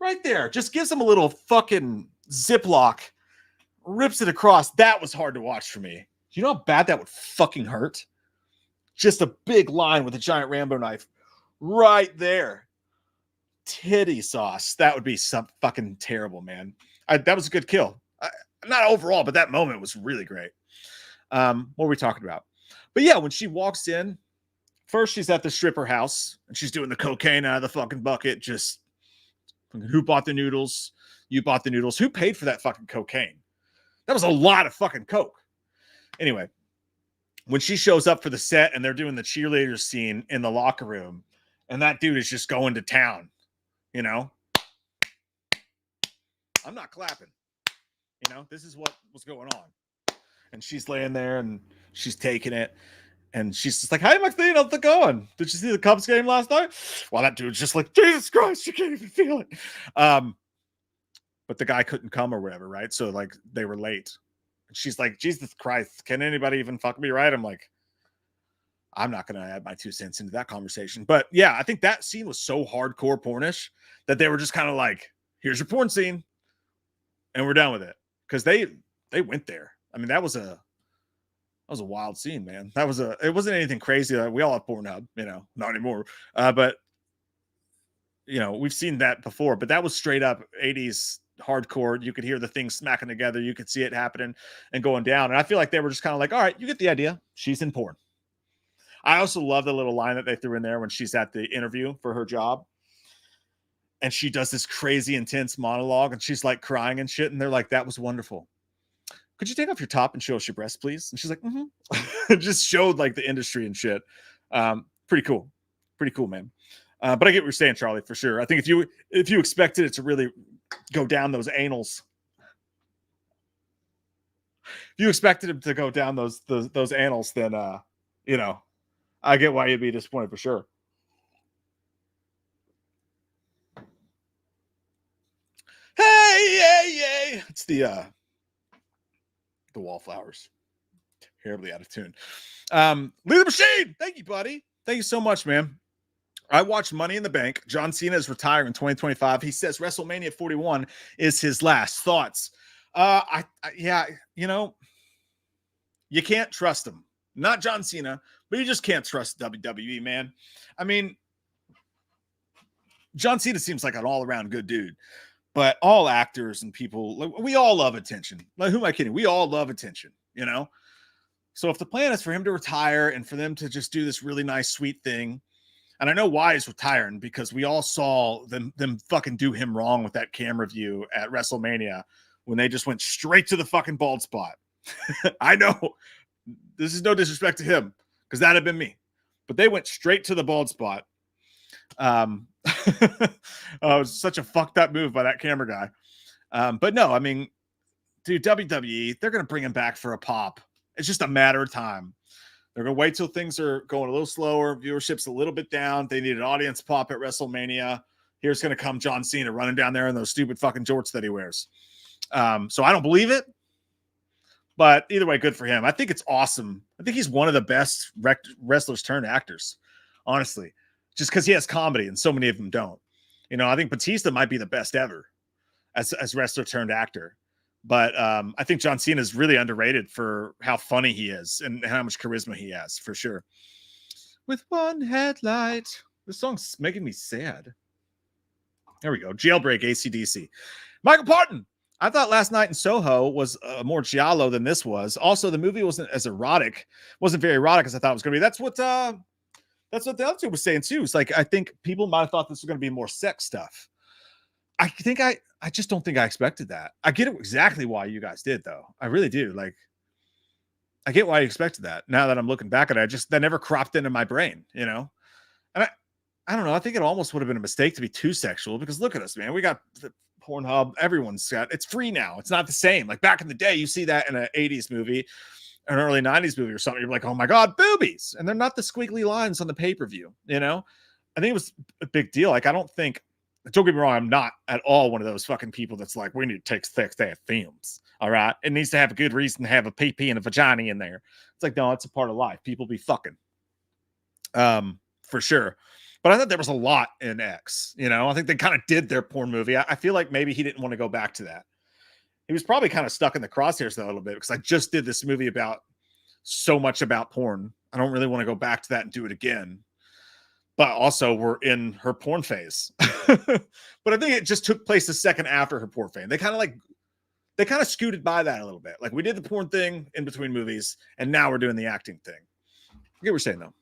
right there. Just gives him a little fucking ziplock, rips it across. That was hard to watch for me. Do you know how bad that would fucking hurt? Just a big line with a giant Rambo knife right there. Titty sauce. That would be some fucking terrible, man. That was a good kill. Not overall, but that moment was really great. What were we talking about? But yeah, when she walks in, first she's at the stripper house and she's doing the cocaine out of the fucking bucket. Just, who bought the noodles? You bought the noodles. Who paid for that fucking cocaine? That was a lot of fucking coke. Anyway, when she shows up for the set and they're doing the cheerleader scene in the locker room, and that dude is just going to town, you know, I'm not clapping. You know, this is what was going on. And she's laying there and she's taking it. And she's just like, "Hey, Maxine, how's it going? Did you see the Cubs game last night?" Well, that dude's just like, "Jesus Christ, you can't even feel it." But the guy couldn't come or whatever, right? So, like, they were late. And she's like, "Jesus Christ, can anybody even fuck me right?" I'm like, I'm not going to add my 2 cents into that conversation. But yeah, I think that scene was so hardcore pornish that they were just kind of like, "Here's your porn scene. And we're done with it." Because they went there. I mean, that was a wild scene, man. It wasn't anything crazy. Like, we all have Pornhub, you know, not anymore. But you know, we've seen that before, but that was straight up 80s hardcore. You could hear the things smacking together. You could see it happening and going down. And I feel like they were just kind of like, "All right, you get the idea. She's in porn." I also love the little line that they threw in there when she's at the interview for her job. And she does this crazy intense monologue and she's like crying and shit. And they're like, "That was wonderful. Could you take off your top and show us your breasts, please?" And she's like, "Mm-hmm." It just showed like the industry and shit. Pretty cool, man. But I get what you're saying, Charlie, for sure. I think if you expected it to really go down those anals, if you expected him to go down those anals, then you know, I get why you'd be disappointed for sure. Hey, yay! It's the Wallflowers. Terribly out of tune. Leave the Machine. Thank you, buddy. Thank you so much, man. I watched Money in the Bank. John Cena is retiring in 2025. He says WrestleMania 41 is his last. Thoughts? Yeah, you know, you can't trust him. Not John Cena, but you just can't trust WWE, man. I mean, John Cena seems like an all-around good dude, but all actors and people, like, we all love attention. Like, who am I kidding? We all love attention, you know? So if the plan is for him to retire and for them to just do this really nice, sweet thing, and I know why he's retiring, because we all saw them fucking do him wrong with that camera view at WrestleMania when they just went straight to the fucking bald spot. I know this is no disrespect to him, because that'd have been me, but they went straight to the bald spot. It was such a fucked up move by that camera guy. But no, I mean, dude, WWE, they're going to bring him back for a pop. It's just a matter of time. They're going to wait till things are going a little slower. Viewership's a little bit down. They need an audience pop at WrestleMania. Here's going to come John Cena running down there in those stupid fucking jorts that he wears. So I don't believe it, But either way, good for him. I think it's awesome. I think he's one of the best wrestlers turned actors, honestly, just because he has comedy and so many of them don't. You know, I think Batista might be the best ever as wrestler turned actor. But I think John Cena is really underrated for how funny he is and how much charisma he has, for sure. With one headlight. This song's making me sad. There we go. Jailbreak, AC/DC. Michael Parton. I thought Last Night in Soho was more giallo than this was. Also, the movie wasn't as erotic. Wasn't very erotic as I thought it was going to be. That's what the other two was saying too. It's like, I think people might have thought this was going to be more sex stuff. I just don't think I expected that. I get exactly why you guys did, though. I really do. Like, I get why you expected that. Now that I'm looking back at it, that never cropped into my brain, you know? And I don't know. I think it almost would have been a mistake to be too sexual, because look at us, man. We got the Pornhub. Everyone's got, it's free now. It's not the same. Like back in the day, you see that in an 80s movie, an early 90s movie or something. You're like, oh my God, boobies. And they're not the squiggly lines on the pay-per-view, you know? I think it was a big deal. Like, don't get me wrong, I'm not at all one of those fucking people that's like, we need to take sex to have films. All right. It needs to have a good reason to have a PP and a vagina in there. It's like, no, it's a part of life. People be fucking. For sure. But I thought there was a lot in X. You know, I think they kind of did their porn movie. I feel like maybe he didn't want to go back to that. He was probably kind of stuck in the crosshairs though, a little bit, because I just did this movie about so much about porn. I don't really want to go back to that and do it again. But also, we're in her porn phase. But I think it just took place a second after her porn phase. They kind of scooted by that a little bit. Like, we did the porn thing in between movies, and now we're doing the acting thing. I get what we're saying though.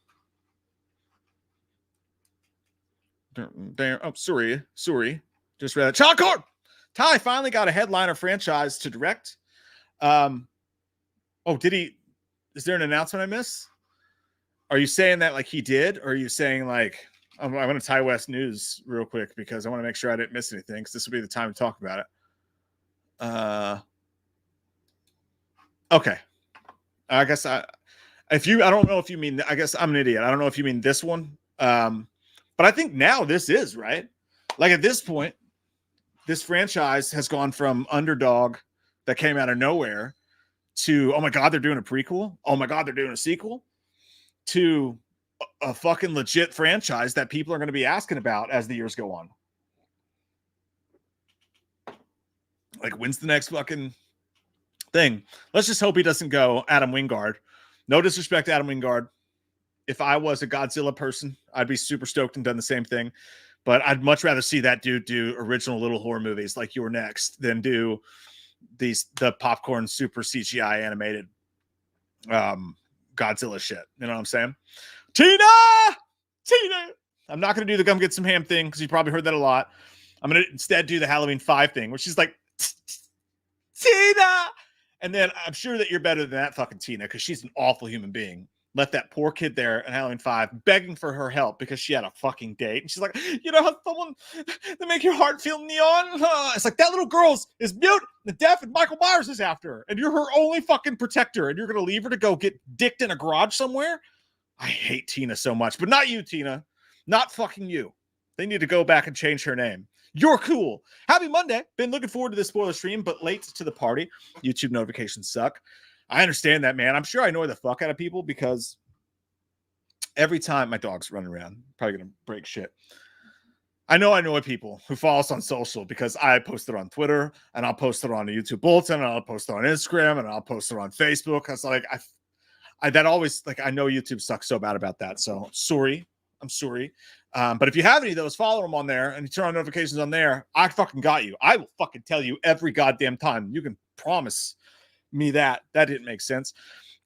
Oh, sorry. Just read that. Chalkcore! Ty finally got a headliner franchise to direct. Did he? Is there an announcement I missed? Are you saying that like he did? Or are you saying like, I'm going to Ty West News real quick because I want to make sure I didn't miss anything, because this will be the time to talk about it. Okay. I guess I don't know if you mean, I guess I'm an idiot. I don't know if you mean this one. But I think now this is, right? Like, at this point, this franchise has gone from underdog that came out of nowhere to, oh my God, they're doing a prequel. Oh my God, they're doing a sequel, to a fucking legit franchise that people are going to be asking about as the years go on. Like, when's the next fucking thing? Let's just hope he doesn't go Adam Wingard. No disrespect to Adam Wingard. If I was a Godzilla person, I'd be super stoked and done the same thing. But I'd much rather see that dude do original little horror movies like You're Next than do the popcorn super CGI animated Godzilla shit. You know what I'm saying? Tina! I'm not going to do the come get some ham thing, because you probably heard that a lot. I'm going to instead do the Halloween 5 thing, which is like, Tina! And then I'm sure that you're better than that fucking Tina, because she's an awful human being. Left that poor kid there at Halloween 5 begging for her help because she had a fucking date. And she's like, you know how someone that make your heart feel neon? It's like, that little girl is mute and deaf, and Michael Myers is after her, and you're her only fucking protector, and you're going to leave her to go get dicked in a garage somewhere? I hate Tina so much. But not you, Tina. Not fucking you. They need to go back and change her name. You're cool. Happy Monday. Been looking forward to this spoiler stream, but late to the party. YouTube notifications suck. I understand that, man. I'm sure I annoy the fuck out of people, because every time my dog's running around, probably going to break shit. I know I annoy people who follow us on social, because I post it on Twitter, and I'll post it on the YouTube bulletin, and I'll post it on Instagram, and I'll post it on Facebook. It's like, that always, like, I know YouTube sucks so bad about that. So sorry. I'm sorry. But if you have any of those, follow them on there and you turn on notifications on there. I fucking got you. I will fucking tell you every goddamn time. You can promise me that. That didn't make sense.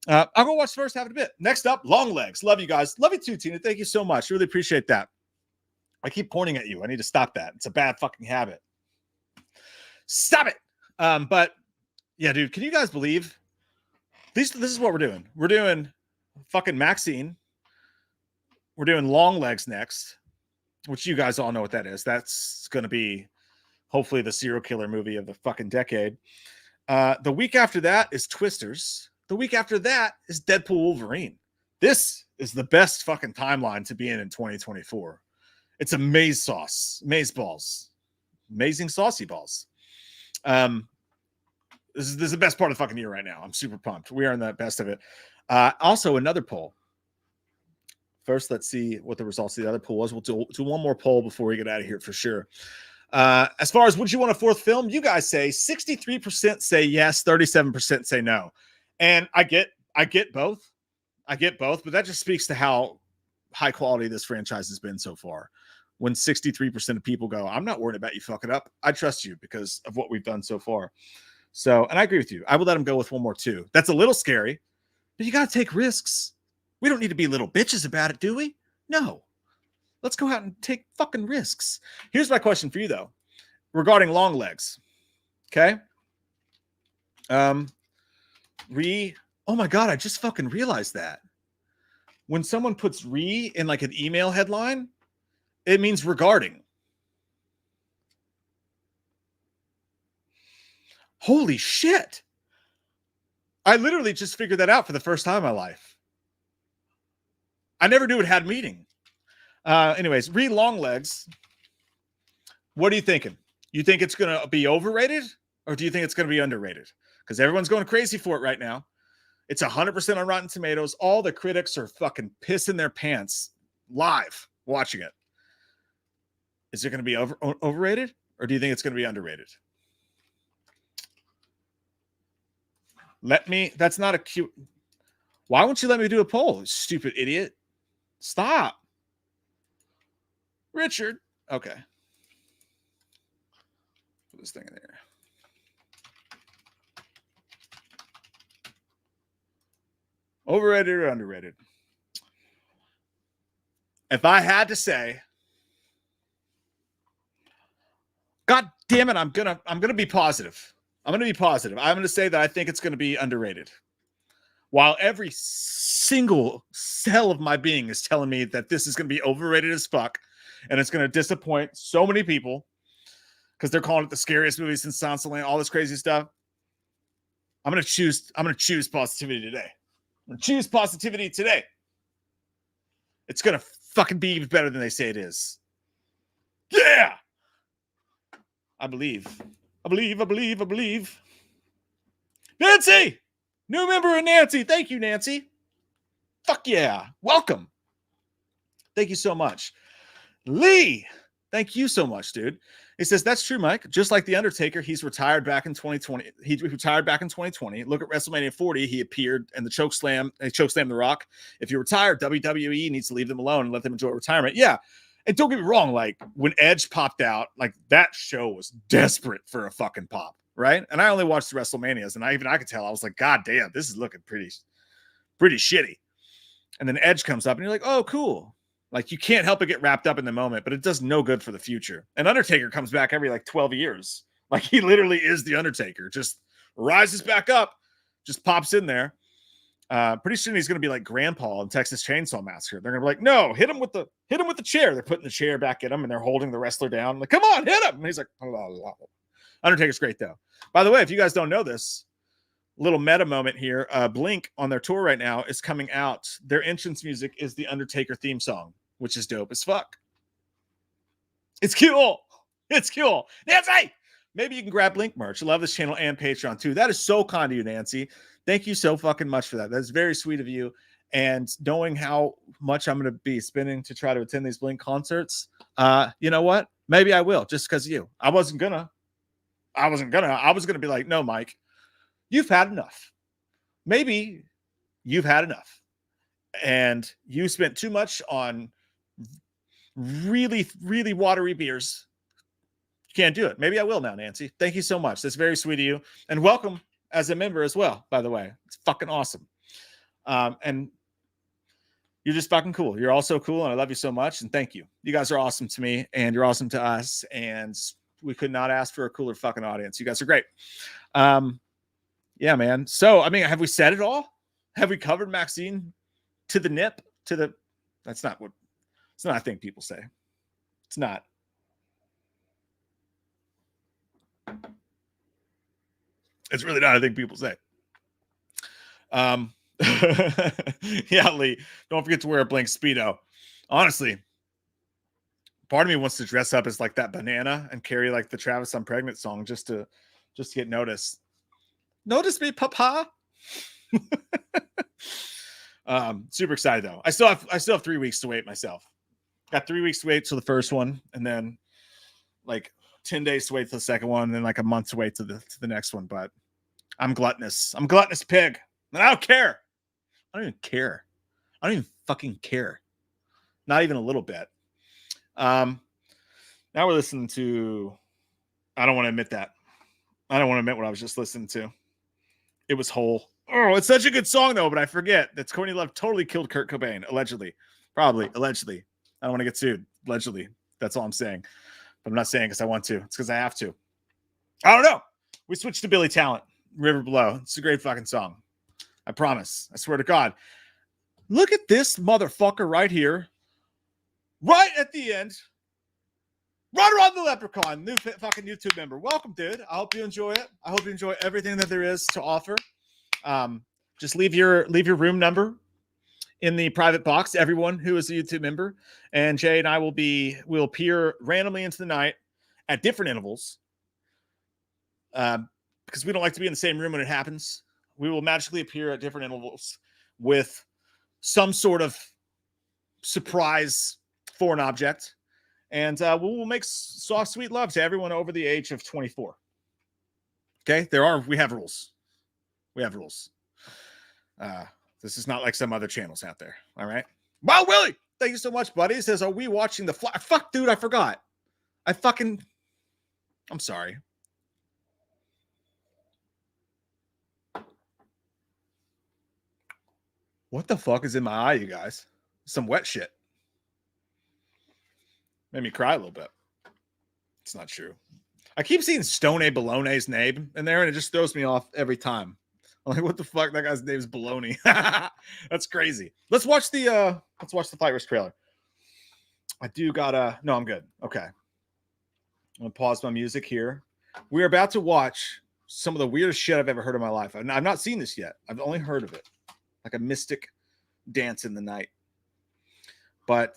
I'll go watch the first half in a bit. Next up, Long Legs. Love you guys. Love you too, Tina. Thank you so much. Really appreciate that. I keep pointing at you. I need to stop that. It's a bad fucking habit. Stop it. But yeah, dude, can you guys believe this is what we're doing? We're doing fucking Maxine. We're doing Long Legs next, which you guys all know what that is. That's going to be hopefully the serial killer movie of the fucking decade. The week after that is Twisters. The week after that is Deadpool Wolverine. This is the best fucking timeline to be in 2024. It's a maze balls, amazing saucy balls. This is the best part of the fucking year right now. I'm super pumped. We are in the best of it. Also, another poll. First, let's see what the results of the other poll was. We'll do one more poll before we get out of here for sure. As far as would you want a fourth film, you guys say 63% say yes, 37% say no. And I get both. I get both, but that just speaks to how high quality this franchise has been so far. When 63% of people go, I'm not worried about you fucking up. I trust you because of what we've done so far. So, and I agree with you. I would let him go with one more too. That's a little scary, but you got to take risks. We don't need to be little bitches about it, do we? No. Let's go out and take fucking risks. Here's my question for you, though, regarding long legs. Okay? Oh my God, I just fucking realized that. When someone puts in like an email headline, it means regarding. Holy shit. I literally just figured that out for the first time in my life. I never knew it had meaning. Anyways, long legs. What are you thinking? You think it's going to be overrated or do you think it's going to be underrated? Because everyone's going crazy for it right now. It's 100% on Rotten Tomatoes. All the critics are fucking pissing their pants live watching it. Is it going to be overrated or do you think it's going to be underrated? That's not a cute. Why won't you let me do a poll, stupid idiot? Stop. Richard. Okay. Put this thing in there. Overrated or underrated? If I had to say, God damn it, I'm gonna be positive. I'm gonna be positive. I'm gonna say that I think it's gonna be underrated. While every single cell of my being is telling me that this is gonna be overrated as fuck, and it's gonna disappoint so many people because they're calling it the scariest movie since Silence of the Lambs, all this crazy stuff. I'm gonna choose positivity today. I'm gonna choose positivity today. It's gonna fucking be even better than they say it is. Yeah. I believe. Nancy! New member of Nancy. Thank you, Nancy. Fuck yeah. Welcome. Thank you so much. Lee, thank you so much, dude. He says, that's true, Mike. Just like The Undertaker, he's retired back in 2020. He retired back in 2020. Look at WrestleMania 40. He appeared and he chokeslammed The Rock. If you're retired, WWE needs to leave them alone and let them enjoy retirement. Yeah. And don't get me wrong, like when Edge popped out, like that show was desperate for a fucking pop, right? And I only watched the WrestleManias, and I could tell, I was like, God damn, this is looking pretty shitty. And then Edge comes up, and you're like, oh, cool. Like you can't help but get wrapped up in the moment, but it does no good for the future. And Undertaker comes back every like 12 years. Like he literally is the Undertaker, just rises back up, just pops in there. Pretty soon he's going to be like Grandpa in Texas Chainsaw Massacre. They're going to be like, no, hit him with the chair. They're putting the chair back at him and they're holding the wrestler down. Like, come on, hit him. And he's like, oh. Undertaker's great though. By the way, if you guys don't know this, little meta moment here. Blink on their tour right now is coming out. Their entrance music is the Undertaker theme song, which is dope as fuck. It's cool. It's cool. Nancy, maybe you can grab Blink merch. I love this channel and Patreon too. That is so kind of you, Nancy. Thank you so fucking much for that. That's very sweet of you. And knowing how much I'm going to be spending to try to attend these Blink concerts, you know what? Maybe I will, just because of you. I was going to be like, no, Mike, you've had enough. Maybe you've had enough. And you spent too much on really, really watery beers. You can't do it. Maybe I will now, Nancy. Thank you so much. That's very sweet of you. And welcome as a member as well, by the way. It's fucking awesome. And you're just fucking cool. You're all so cool, and I love you so much, and thank you. You guys are awesome to me, and you're awesome to us, and we could not ask for a cooler fucking audience. You guys are great. Yeah, man. So, I mean, have we said it all? Have we covered Maxine to the nip? It's not a thing people say. It's not. It's really not a thing people say. Yeah, Lee, don't forget to wear a Blink Speedo. Honestly, part of me wants to dress up as like that banana and carry like the Travis I'm Pregnant song just to get noticed. Notice me, papa. Super excited though. I still have 3 weeks to wait myself. Got 3 weeks to wait till the first one, and then like 10 days to wait till the second one, and then like a month to wait to the next one. But I'm gluttonous. I'm a gluttonous pig. And I don't care. I don't even care. I don't even fucking care. Not even a little bit. Now we're listening to, I don't want to admit that. I don't want to admit what I was just listening to. It was Whole. Oh, it's such a good song though, but I forget that Courtney Love totally killed Kurt Cobain. Allegedly. Probably. Allegedly. I don't want to get sued. Allegedly. That's all I'm saying. But I'm not saying because I want to. It's because I have to. I don't know. We switched to Billy Talent. River Below. It's a great fucking song. I promise. I swear to God. Look at this motherfucker right here. Right at the end. Run around the Leprechaun. New fucking YouTube member. Welcome, dude. I hope you enjoy it. I hope you enjoy everything that there is to offer. Just leave your room number in the private box. Everyone who is a YouTube member. And Jay and I will appear randomly into the night at different intervals. Because we don't like to be in the same room when it happens. We will magically appear at different intervals with some sort of surprise foreign object. And we'll make soft, sweet love to everyone over the age of 24. Okay? We have rules. We have rules. This is not like some other channels out there. All right? Wow, Willie! Thank you so much, buddy. He says, are we watching the fly? Fuck, dude, I forgot. I'm sorry. What the fuck is in my eye, you guys? Some wet shit. Made me cry a little bit. It's not true. I keep seeing Stone A Baloney's name in there, and it just throws me off every time. I'm like, what the fuck? That guy's name is Baloney. That's crazy. Let's watch the Flight Risk trailer. I do gotta. No, I'm good. Okay. I'm gonna pause my music here. We're about to watch some of the weirdest shit I've ever heard in my life. I've not seen this yet. I've only heard of it. Like a mystic dance in the night. But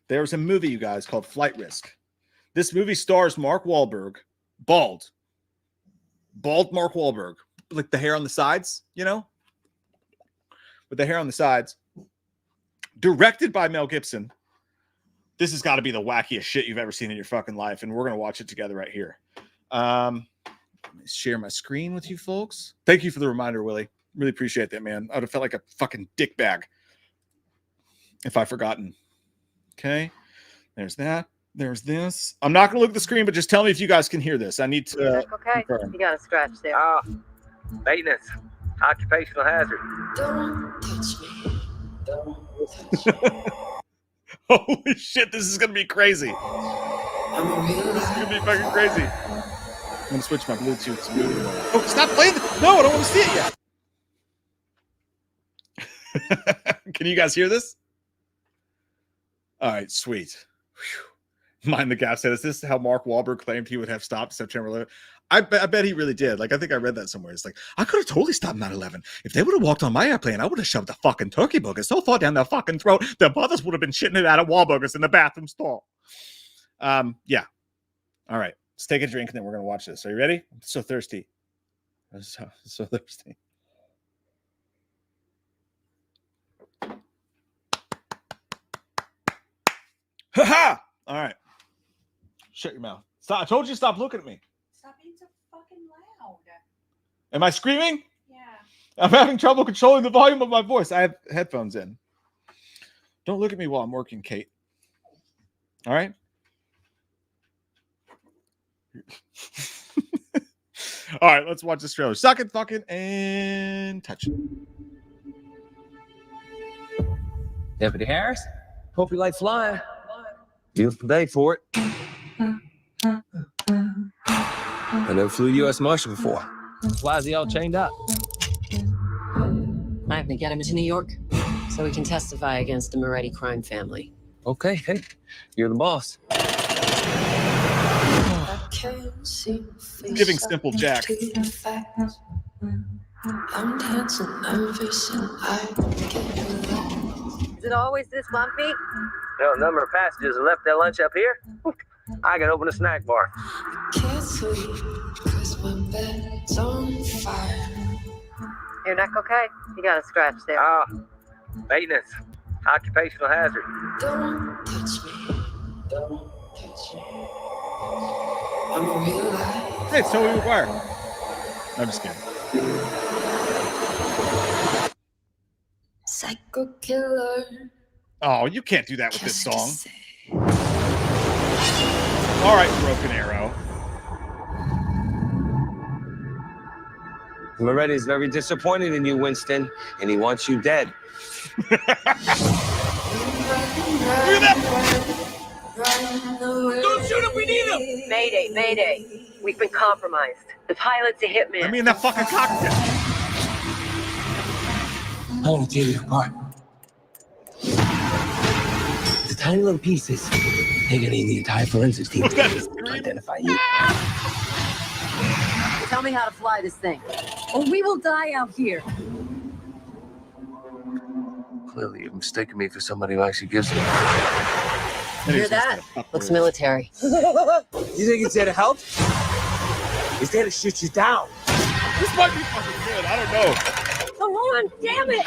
there's a movie, you guys, called Flight Risk. This movie stars Mark Wahlberg, bald Mark Wahlberg, like the hair on the sides, you know, with the hair on the sides. Directed by Mel Gibson. This has got to be the wackiest shit you've ever seen in your fucking life, and we're gonna watch it together right here. Let me share my screen with you folks. Thank you for the reminder, Willie. Really appreciate that, man. I would have felt like a fucking dick bag if I'd forgotten. Okay. There's that. There's this. I'm not going to look at the screen, but just tell me if you guys can hear this. I need to. Okay. Confirm. You got a scratch there. Maintenance. Occupational hazard. Don't touch me. Don't touch me. Holy shit, this is going to be crazy. This is going to be fucking crazy. I'm going to switch my Bluetooth to movie mode. Oh, stop playing. No, I don't want to see it yet. Can you guys hear this? All right, sweet. Whew. Mind the gap said, is this how Mark Wahlberg claimed he would have stopped September 11th? I bet he really did. Like, I think I read that somewhere. It's like, I could have totally stopped 9/11. If they would have walked on my airplane, I would have shoved the fucking turkey burger so far down their fucking throat, their mothers would have been shitting it out of Wahlburgers in the bathroom stall. Yeah. All right. Let's take a drink and then we're going to watch this. Are you ready? I'm so thirsty. I'm so thirsty. Ha-ha! All right. Shut your mouth. Stop. I told you to stop looking at me. Stop being so fucking loud. Am I screaming? Yeah. I'm having trouble controlling the volume of my voice. I have headphones in. Don't look at me while I'm working, Kate. All right? All right, let's watch this trailer. Suck it, fuck it, and touch it. Deputy Harris, hope you like flying. Beautiful day for it. I never flew U.S. Marshal before. Why is he all chained up? I have to get him to New York so we can testify against the Moretti crime family. Okay, hey, you're the boss. Giving Simple Jack. I'm dancing nervous and I Is it always this bumpy? A number of passengers have left their lunch up here. I can open a snack bar. Can't sleep 'cause my bed's on fire. Your neck okay? You got a scratch there. Ah, maintenance. Occupational hazard. Don't touch me. Don't touch me. I'm a real life. Hey, it's Tobey Maguire. I'm just kidding. Psycho killer. Oh, you can't do that with this Qu'est-ce que song. c'est? All right, Broken Arrow. Moretti's very disappointed in you, Winston, and he wants you dead. Look at that! Don't shoot him, we need him! Mayday, mayday. We've been compromised. The pilot's a hitman. I mean, that fucking cockpit. I want to tear you apart. The tiny little pieces. They're gonna need the entire forensics team Was that to a scream? identify you. Tell me how to fly this thing, or we will die out here. Clearly, you've mistaken me for somebody who actually gives a... Hear that? Looks military. You think it's there to help? It's there to shoot you down. This might be fucking good. I don't know. Come on, damn it!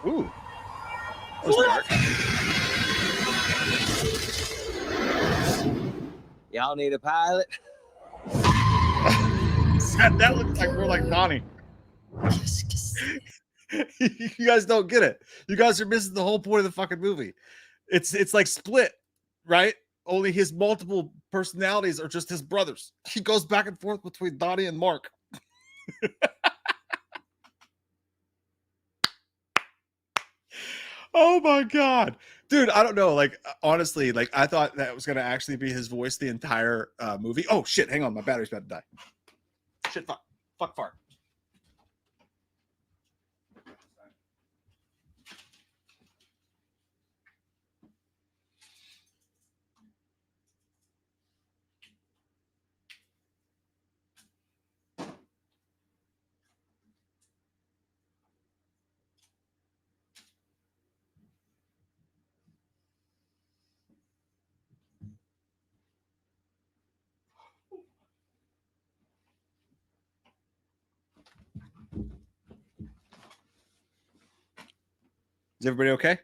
Ooh. What's that? Y'all need a pilot? That looks like we're like Donnie. Qu'est-ce que c'est? You guys don't get it. You guys are missing the whole point of the fucking movie. It's like Split, right? Only his multiple personalities are just his brothers. He goes back and forth between Donnie and Mark. Oh my god, dude! I don't know. Like honestly, like I thought that was gonna actually be his voice the entire movie. Oh shit! Hang on, my battery's about to die. Shit! Fuck! Fart. Is everybody okay?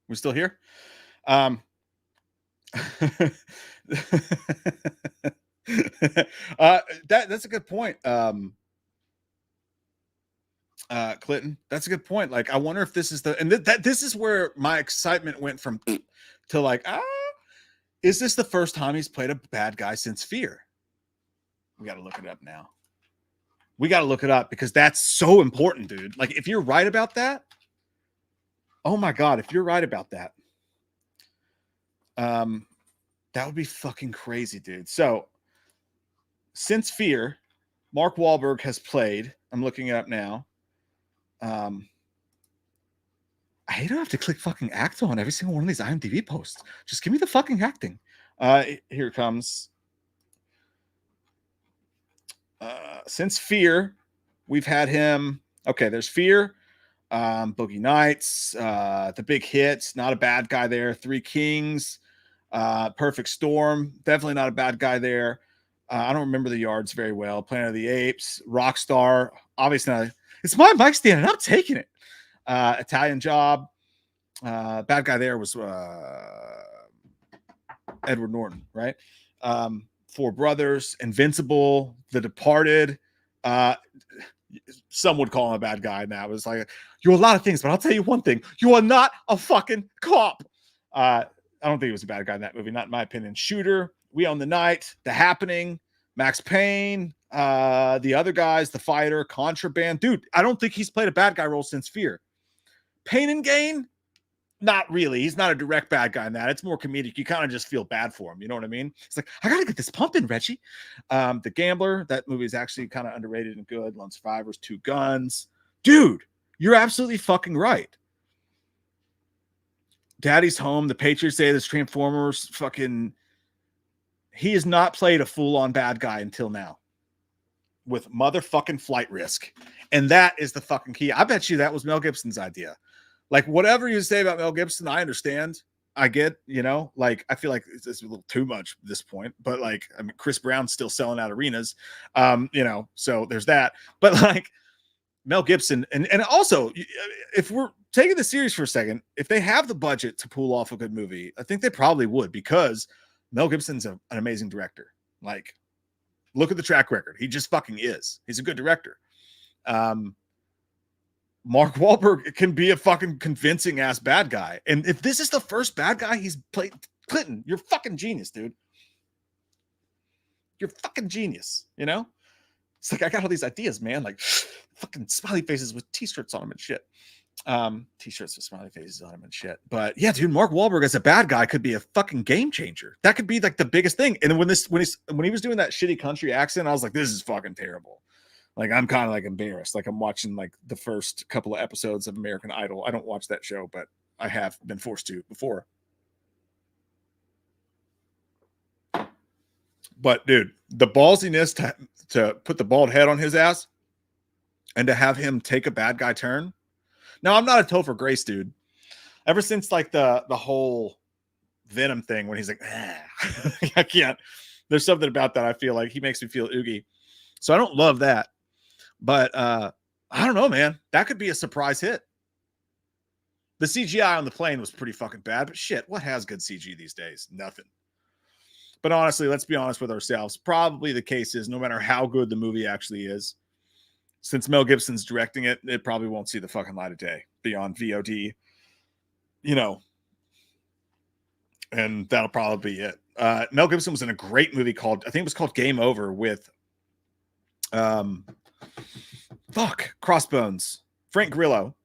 We're still here. That's a good point. Clinton, that's a good point. Like, I wonder if this is this is where my excitement went from to like, is this the first time he's played a bad guy since Fear? We got to look it up now. We got to look it up because that's so important, dude. Like, if you're right about that, oh my god, if you're right about that, that would be fucking crazy, dude. So, since Fear, Mark Wahlberg has played. I'm looking it up now. I hate to have to click fucking act on every single one of these IMDb posts. Just give me the fucking acting. Here it comes. Since Fear, we've had him. Okay, there's Fear, Boogie Nights, The Big Hit, not a bad guy there. Three Kings, Perfect Storm, definitely not a bad guy there. I don't remember the yards very well. Planet of the Apes, Rockstar, obviously not. It's my mic stand, and I'm taking it. Italian Job, bad guy there was Edward Norton, right? Four Brothers, Invincible, The Departed. Some would call him a bad guy now. It was like, you're a lot of things, but I'll tell you one thing. You are not a fucking cop. I don't think he was a bad guy in that movie, not in my opinion. Shooter, We Own the Night, The Happening, Max Payne, the other guys, The Fighter, Contraband. Dude, I don't think he's played a bad guy role since Fear. Pain and Gain, not really. He's not a direct bad guy in that. It's more comedic. You kind of just feel bad for him. You know what I mean? It's like, I got to get this pumping, Reggie. The Gambler, that movie is actually kind of underrated and good. Lone Survivors, Two Guns. Dude, you're absolutely fucking right. Daddy's Home, The Patriots Day, The Transformers, fucking... He has not played a full-on bad guy until now with motherfucking Flight Risk. And that is the fucking key. I bet you that was Mel Gibson's idea. Like, whatever you say about Mel Gibson, I understand. I get, you know, like I feel like it's a little too much at this point, but like I mean, Chris Brown's still selling out arenas, you know, so there's that. But like Mel Gibson, and also if we're taking the series for a second, if they have the budget to pull off a good movie, I think they probably would, because Mel Gibson's an amazing director. Like, look at the track record. He just fucking is. He's a good director. Mark Wahlberg can be a fucking convincing ass bad guy. And if this is the first bad guy he's played, Clinton, you're fucking genius, dude. You're fucking genius, you know? It's like, I got all these ideas, man. Like fucking smiley faces with t-shirts on them and shit. T-shirts with smiley faces on them and shit. But yeah, dude, Mark Wahlberg as a bad guy could be a fucking game changer. That could be like the biggest thing. And when he was doing that shitty country accent, I was like, this is fucking terrible. Like, I'm kind of like embarrassed. Like, I'm watching like the first couple of episodes of American Idol. I don't watch that show, but I have been forced to before. But dude, the ballsiness to put the bald head on his ass and to have him take a bad guy turn. Now, I'm not a Topher Grace dude. Ever since like the whole Venom thing, when he's like, I can't. There's something about that I feel like he makes me feel oogie. So I don't love that. But I don't know, man. That could be a surprise hit. The CGI on the plane was pretty fucking bad, but shit, what has good CG these days? Nothing. But honestly, let's be honest with ourselves. Probably the case is, no matter how good the movie actually is, since Mel Gibson's directing it, it probably won't see the fucking light of day beyond VOD, you know. And that'll probably be it. Mel Gibson was in a great movie called, I think it was called Game Over, with Crossbones, Frank Grillo.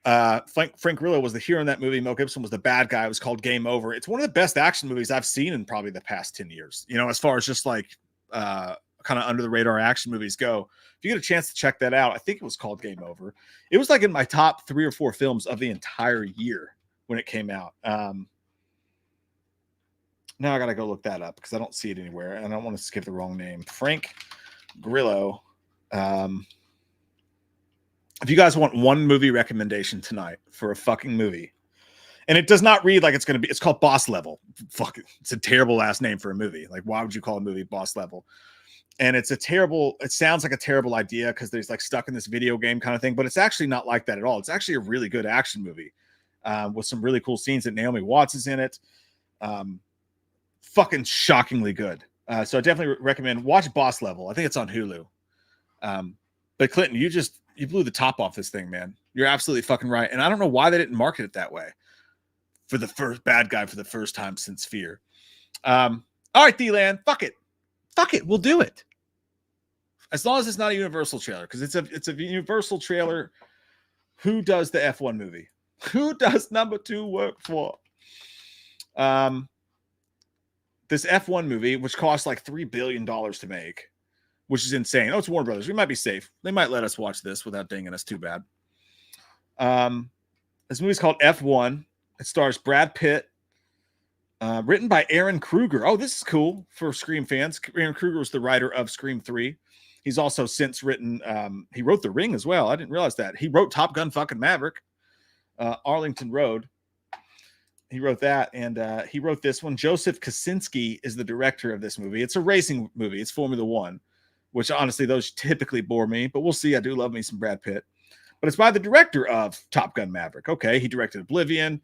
Frank Grillo was the hero in that movie. Mel Gibson was the bad guy. It was called Game Over. It's one of the best action movies I've seen in probably the past 10 years, you know, as far as just like kind of under the radar action movies go. If you get a chance to check that out, I think it was called Game Over. It was like in my top 3 or 4 films of the entire year when it came out. Now I got to go look that up because I don't see it anywhere and I don't want to skip the wrong name. Frank Grillo. If you guys want one movie recommendation tonight for a fucking movie, and it does not read like it's going to be, it's called Boss Level. Fuck it. It's a terrible last name for a movie. Like, why would you call a movie Boss Level? And it sounds like a terrible idea because there's like stuck in this video game kind of thing, but it's actually not like that at all. It's actually a really good action movie with some really cool scenes that Naomi Watts is in it. Fucking shockingly good. So I definitely recommend watch Boss Level. I think it's on Hulu. But Clinton, you blew the top off this thing, man. You're absolutely fucking right. And I don't know why they didn't market it that way for the first bad guy for the first time since Fear. All right, D-Land, fuck it. We'll do it. As long as it's not a Universal trailer, because it's a Universal trailer. Who does the F1 movie? Who does number 2 work for? This F1 movie, which cost like $3 billion to make, which is insane. Oh, it's Warner Brothers. We might be safe. They might let us watch this without dinging us too bad. This movie's called F1. It stars Brad Pitt. Written by Aaron Kruger. Oh, this is cool for Scream fans. Aaron Kruger was the writer of Scream 3. He's also since written, he wrote The Ring as well. I didn't realize that. He wrote Top Gun fucking Maverick, Arlington Road. He wrote that, and he wrote this one. Joseph Kosinski is the director of this movie. It's a racing movie. It's Formula One, which honestly, those typically bore me, but we'll see. I do love me some Brad Pitt. But it's by the director of Top Gun Maverick. Okay, he directed Oblivion.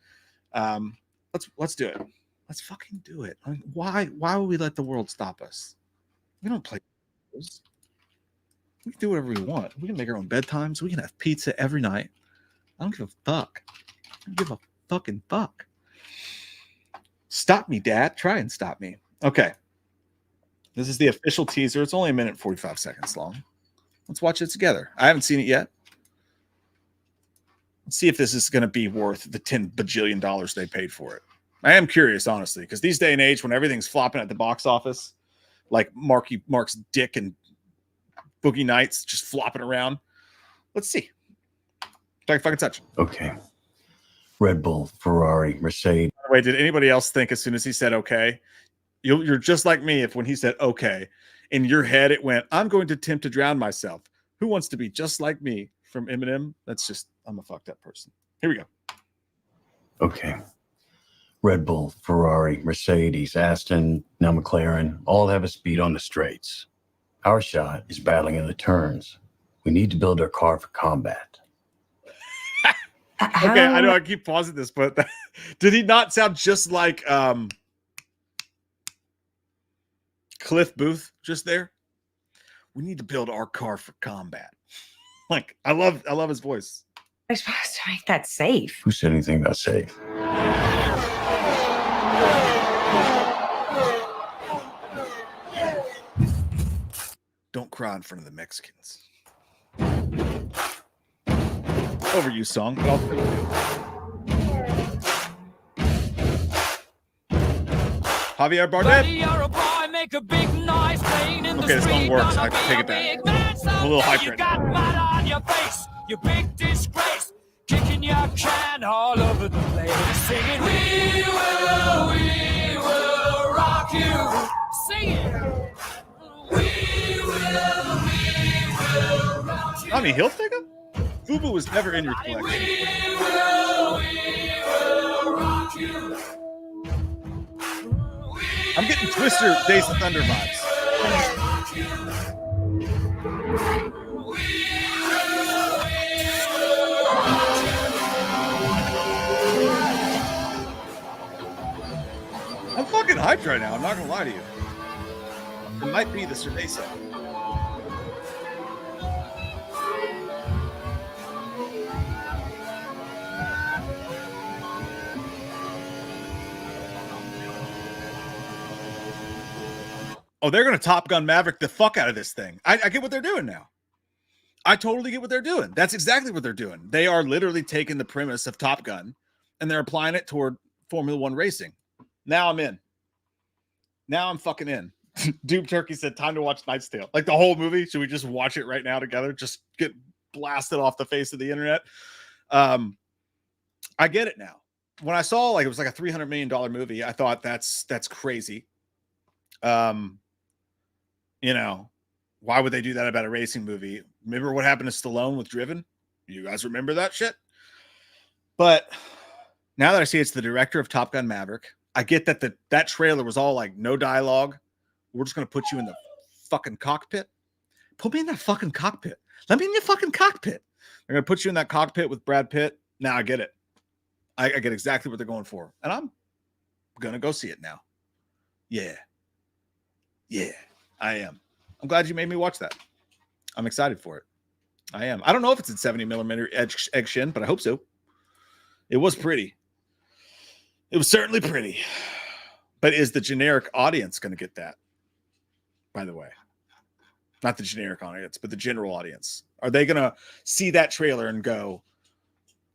Let's do it. Let's fucking do it. I mean, why would we let the world stop us? We don't play rules. We can do whatever we want. We can make our own bedtimes. We can have pizza every night. I don't give a fuck. I don't give a fucking fuck. Stop me, Dad. Try and stop me. Okay. This is the official teaser. It's only 1 minute and 45 seconds long. Let's watch it together. I haven't seen it yet. Let's see if this is going to be worth the $10 bajillion they paid for it. I am curious, honestly, because these day and age, when everything's flopping at the box office, like Mark's dick and Boogie Nights just flopping around. Let's see. Take a fucking touch. Okay. Red Bull, Ferrari, Mercedes. By the way, did anybody else think as soon as he said okay? You're just like me if when he said okay, in your head it went, I'm going to attempt to drown myself. Who wants to be just like me from Eminem? I'm a fucked up person. Here we go. Okay. Red Bull, Ferrari, Mercedes, Aston, now McLaren, all have a speed on the straights. Our shot is battling in the turns. We need to build our car for combat. Okay, I know I keep pausing this, but did he not sound just like Cliff Booth just there? We need to build our car for combat. Like, I love his voice. I'm supposed to make that safe. Who said anything about safe? Don't cry in front of the Mexicans. Overused song, but I'll Javier Bardem. Okay, this song works. I take it back. I'm a little hyped right now. You big disgrace, kicking your can all over the place, singing, we will rock you. Sing it. We will rock you. Tommy Hilfiger? Fubu was never in your collection. We will rock you. I'm getting Twister Days of Thunder vibes. I'm fucking hyped right now. I'm not gonna lie to you. It might be the cerveza. Oh, they're gonna Top Gun Maverick the fuck out of this thing. I get what they're doing now. I totally get what they're doing. That's exactly what they're doing. They are literally taking the premise of Top Gun and they're applying it toward Formula One racing. Now I'm in. Now I'm fucking in. Dupe Turkey said, time to watch Knight's Tale. Like the whole movie. Should we just watch it right now together? Just get blasted off the face of the internet. I get it now. When I saw like it was like a $300 million movie, I thought that's crazy. You know, why would they do that about a racing movie? Remember what happened to Stallone with Driven? You guys remember that shit? But now that I see it's the director of Top Gun Maverick, I get that that trailer was all like no dialogue. We're just going to put you in the fucking cockpit. Put me in that fucking cockpit. Let me in the fucking cockpit. They're going to put you in that cockpit with Brad Pitt. Now I get it. I get exactly what they're going for. And I'm going to go see it now. Yeah. Yeah, I am. I'm glad you made me watch that. I'm excited for it. I am. I don't know if it's at 70 millimeter egg shin, but I hope so. It was pretty. It was certainly pretty. But is the generic audience going to get that? By the way, not the generic audience, but the general audience. Are they going to see that trailer and go,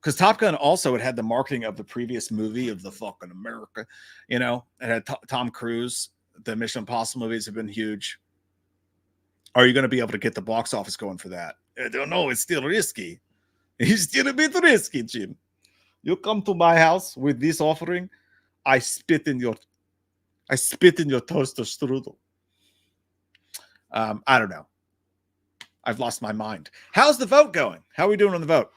because Top Gun also had the marketing of the previous movie of the fucking America, you know, it had Tom Cruise. The Mission Impossible movies have been huge. Are you going to be able to get the box office going for that? I don't know. It's still risky. It's still a bit risky, Jim. You come to my house with this offering, I spit in your toaster strudel. I don't know. I've lost my mind. How's the vote going? How are we doing on the vote?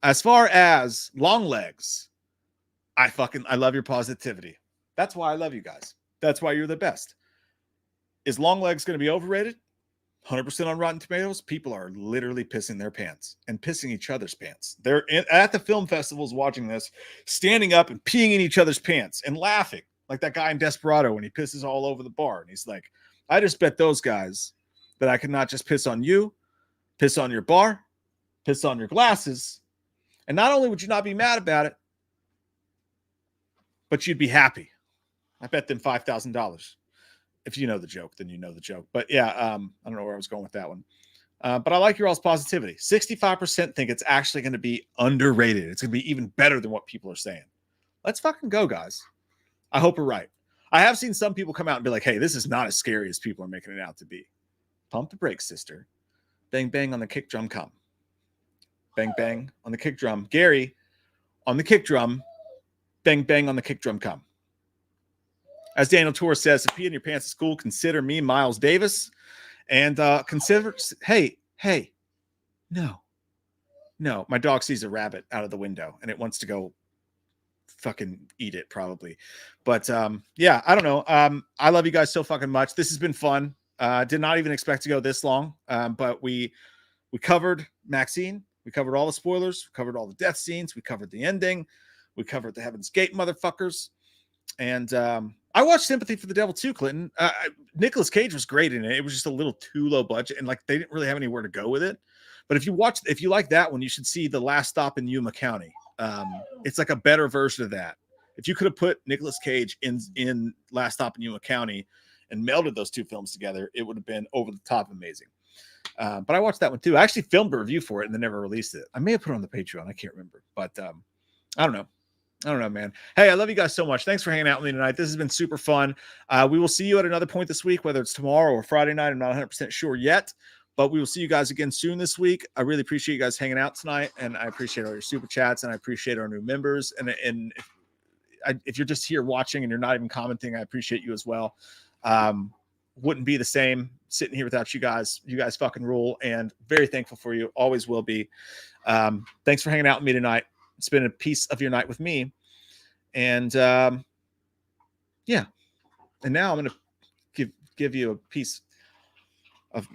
As far as long legs, I love your positivity. That's why I love you guys. That's why you're the best. Is long legs going to be overrated? 100% on Rotten Tomatoes. People are literally pissing their pants and pissing each other's pants. They're at the film festivals watching this, standing up and peeing in each other's pants and laughing like that guy in Desperado when he pisses all over the bar. And he's like, I just bet those guys that I could not just piss on you, piss on your bar, piss on your glasses. And not only would you not be mad about it, but you'd be happy. I bet them $5,000. If you know the joke, then you know the joke. But yeah, I don't know where I was going with that one. But I like your all's positivity. 65% think it's actually going to be underrated. It's going to be even better than what people are saying. Let's fucking go, guys. I hope we're right. I have seen some people come out and be like, hey, this is not as scary as people are making it out to be. Pump the brakes, sister. Bang, bang on the kick drum, come. Bang, bang on the kick drum. Gary, on the kick drum. Bang, bang on the kick drum, come. As Daniel Torres says, if pee in your pants at school, consider me Miles Davis. And consider, hey, no. My dog sees a rabbit out of the window and it wants to go fucking eat it probably. But yeah, I don't know. I love you guys so fucking much. This has been fun. Did not even expect to go this long. But we covered Maxine. We covered all the spoilers. We covered all the death scenes. We covered the ending. We covered the Heaven's Gate motherfuckers. And I watched Sympathy for the Devil too, Clinton. Nicolas Cage was great in it. It was just a little too low budget, and like they didn't really have anywhere to go with it. But if you like that one, you should see The Last Stop in Yuma County. It's like a better version of that. If you could have put Nicolas Cage in Last Stop in Yuma County and melded those two films together, it would have been over the top amazing. But I watched that one too. I actually filmed a review for it and then never released it. I may have put it on the Patreon. I can't remember, but I don't know, man. Hey, I love you guys so much. Thanks for hanging out with me tonight. This has been super fun. We will see you at another point this week, whether it's tomorrow or Friday night. I'm not 100% sure yet, but we will see you guys again soon this week. I really appreciate you guys hanging out tonight, and I appreciate all your super chats, and I appreciate our new members. And if you're just here watching and you're not even commenting, I appreciate you as well. Wouldn't be the same sitting here without you guys. You guys fucking rule, and very thankful for you. Always will be. Thanks for hanging out with me tonight. It's been a piece of your night with me. And yeah. And now I'm going to give you a piece of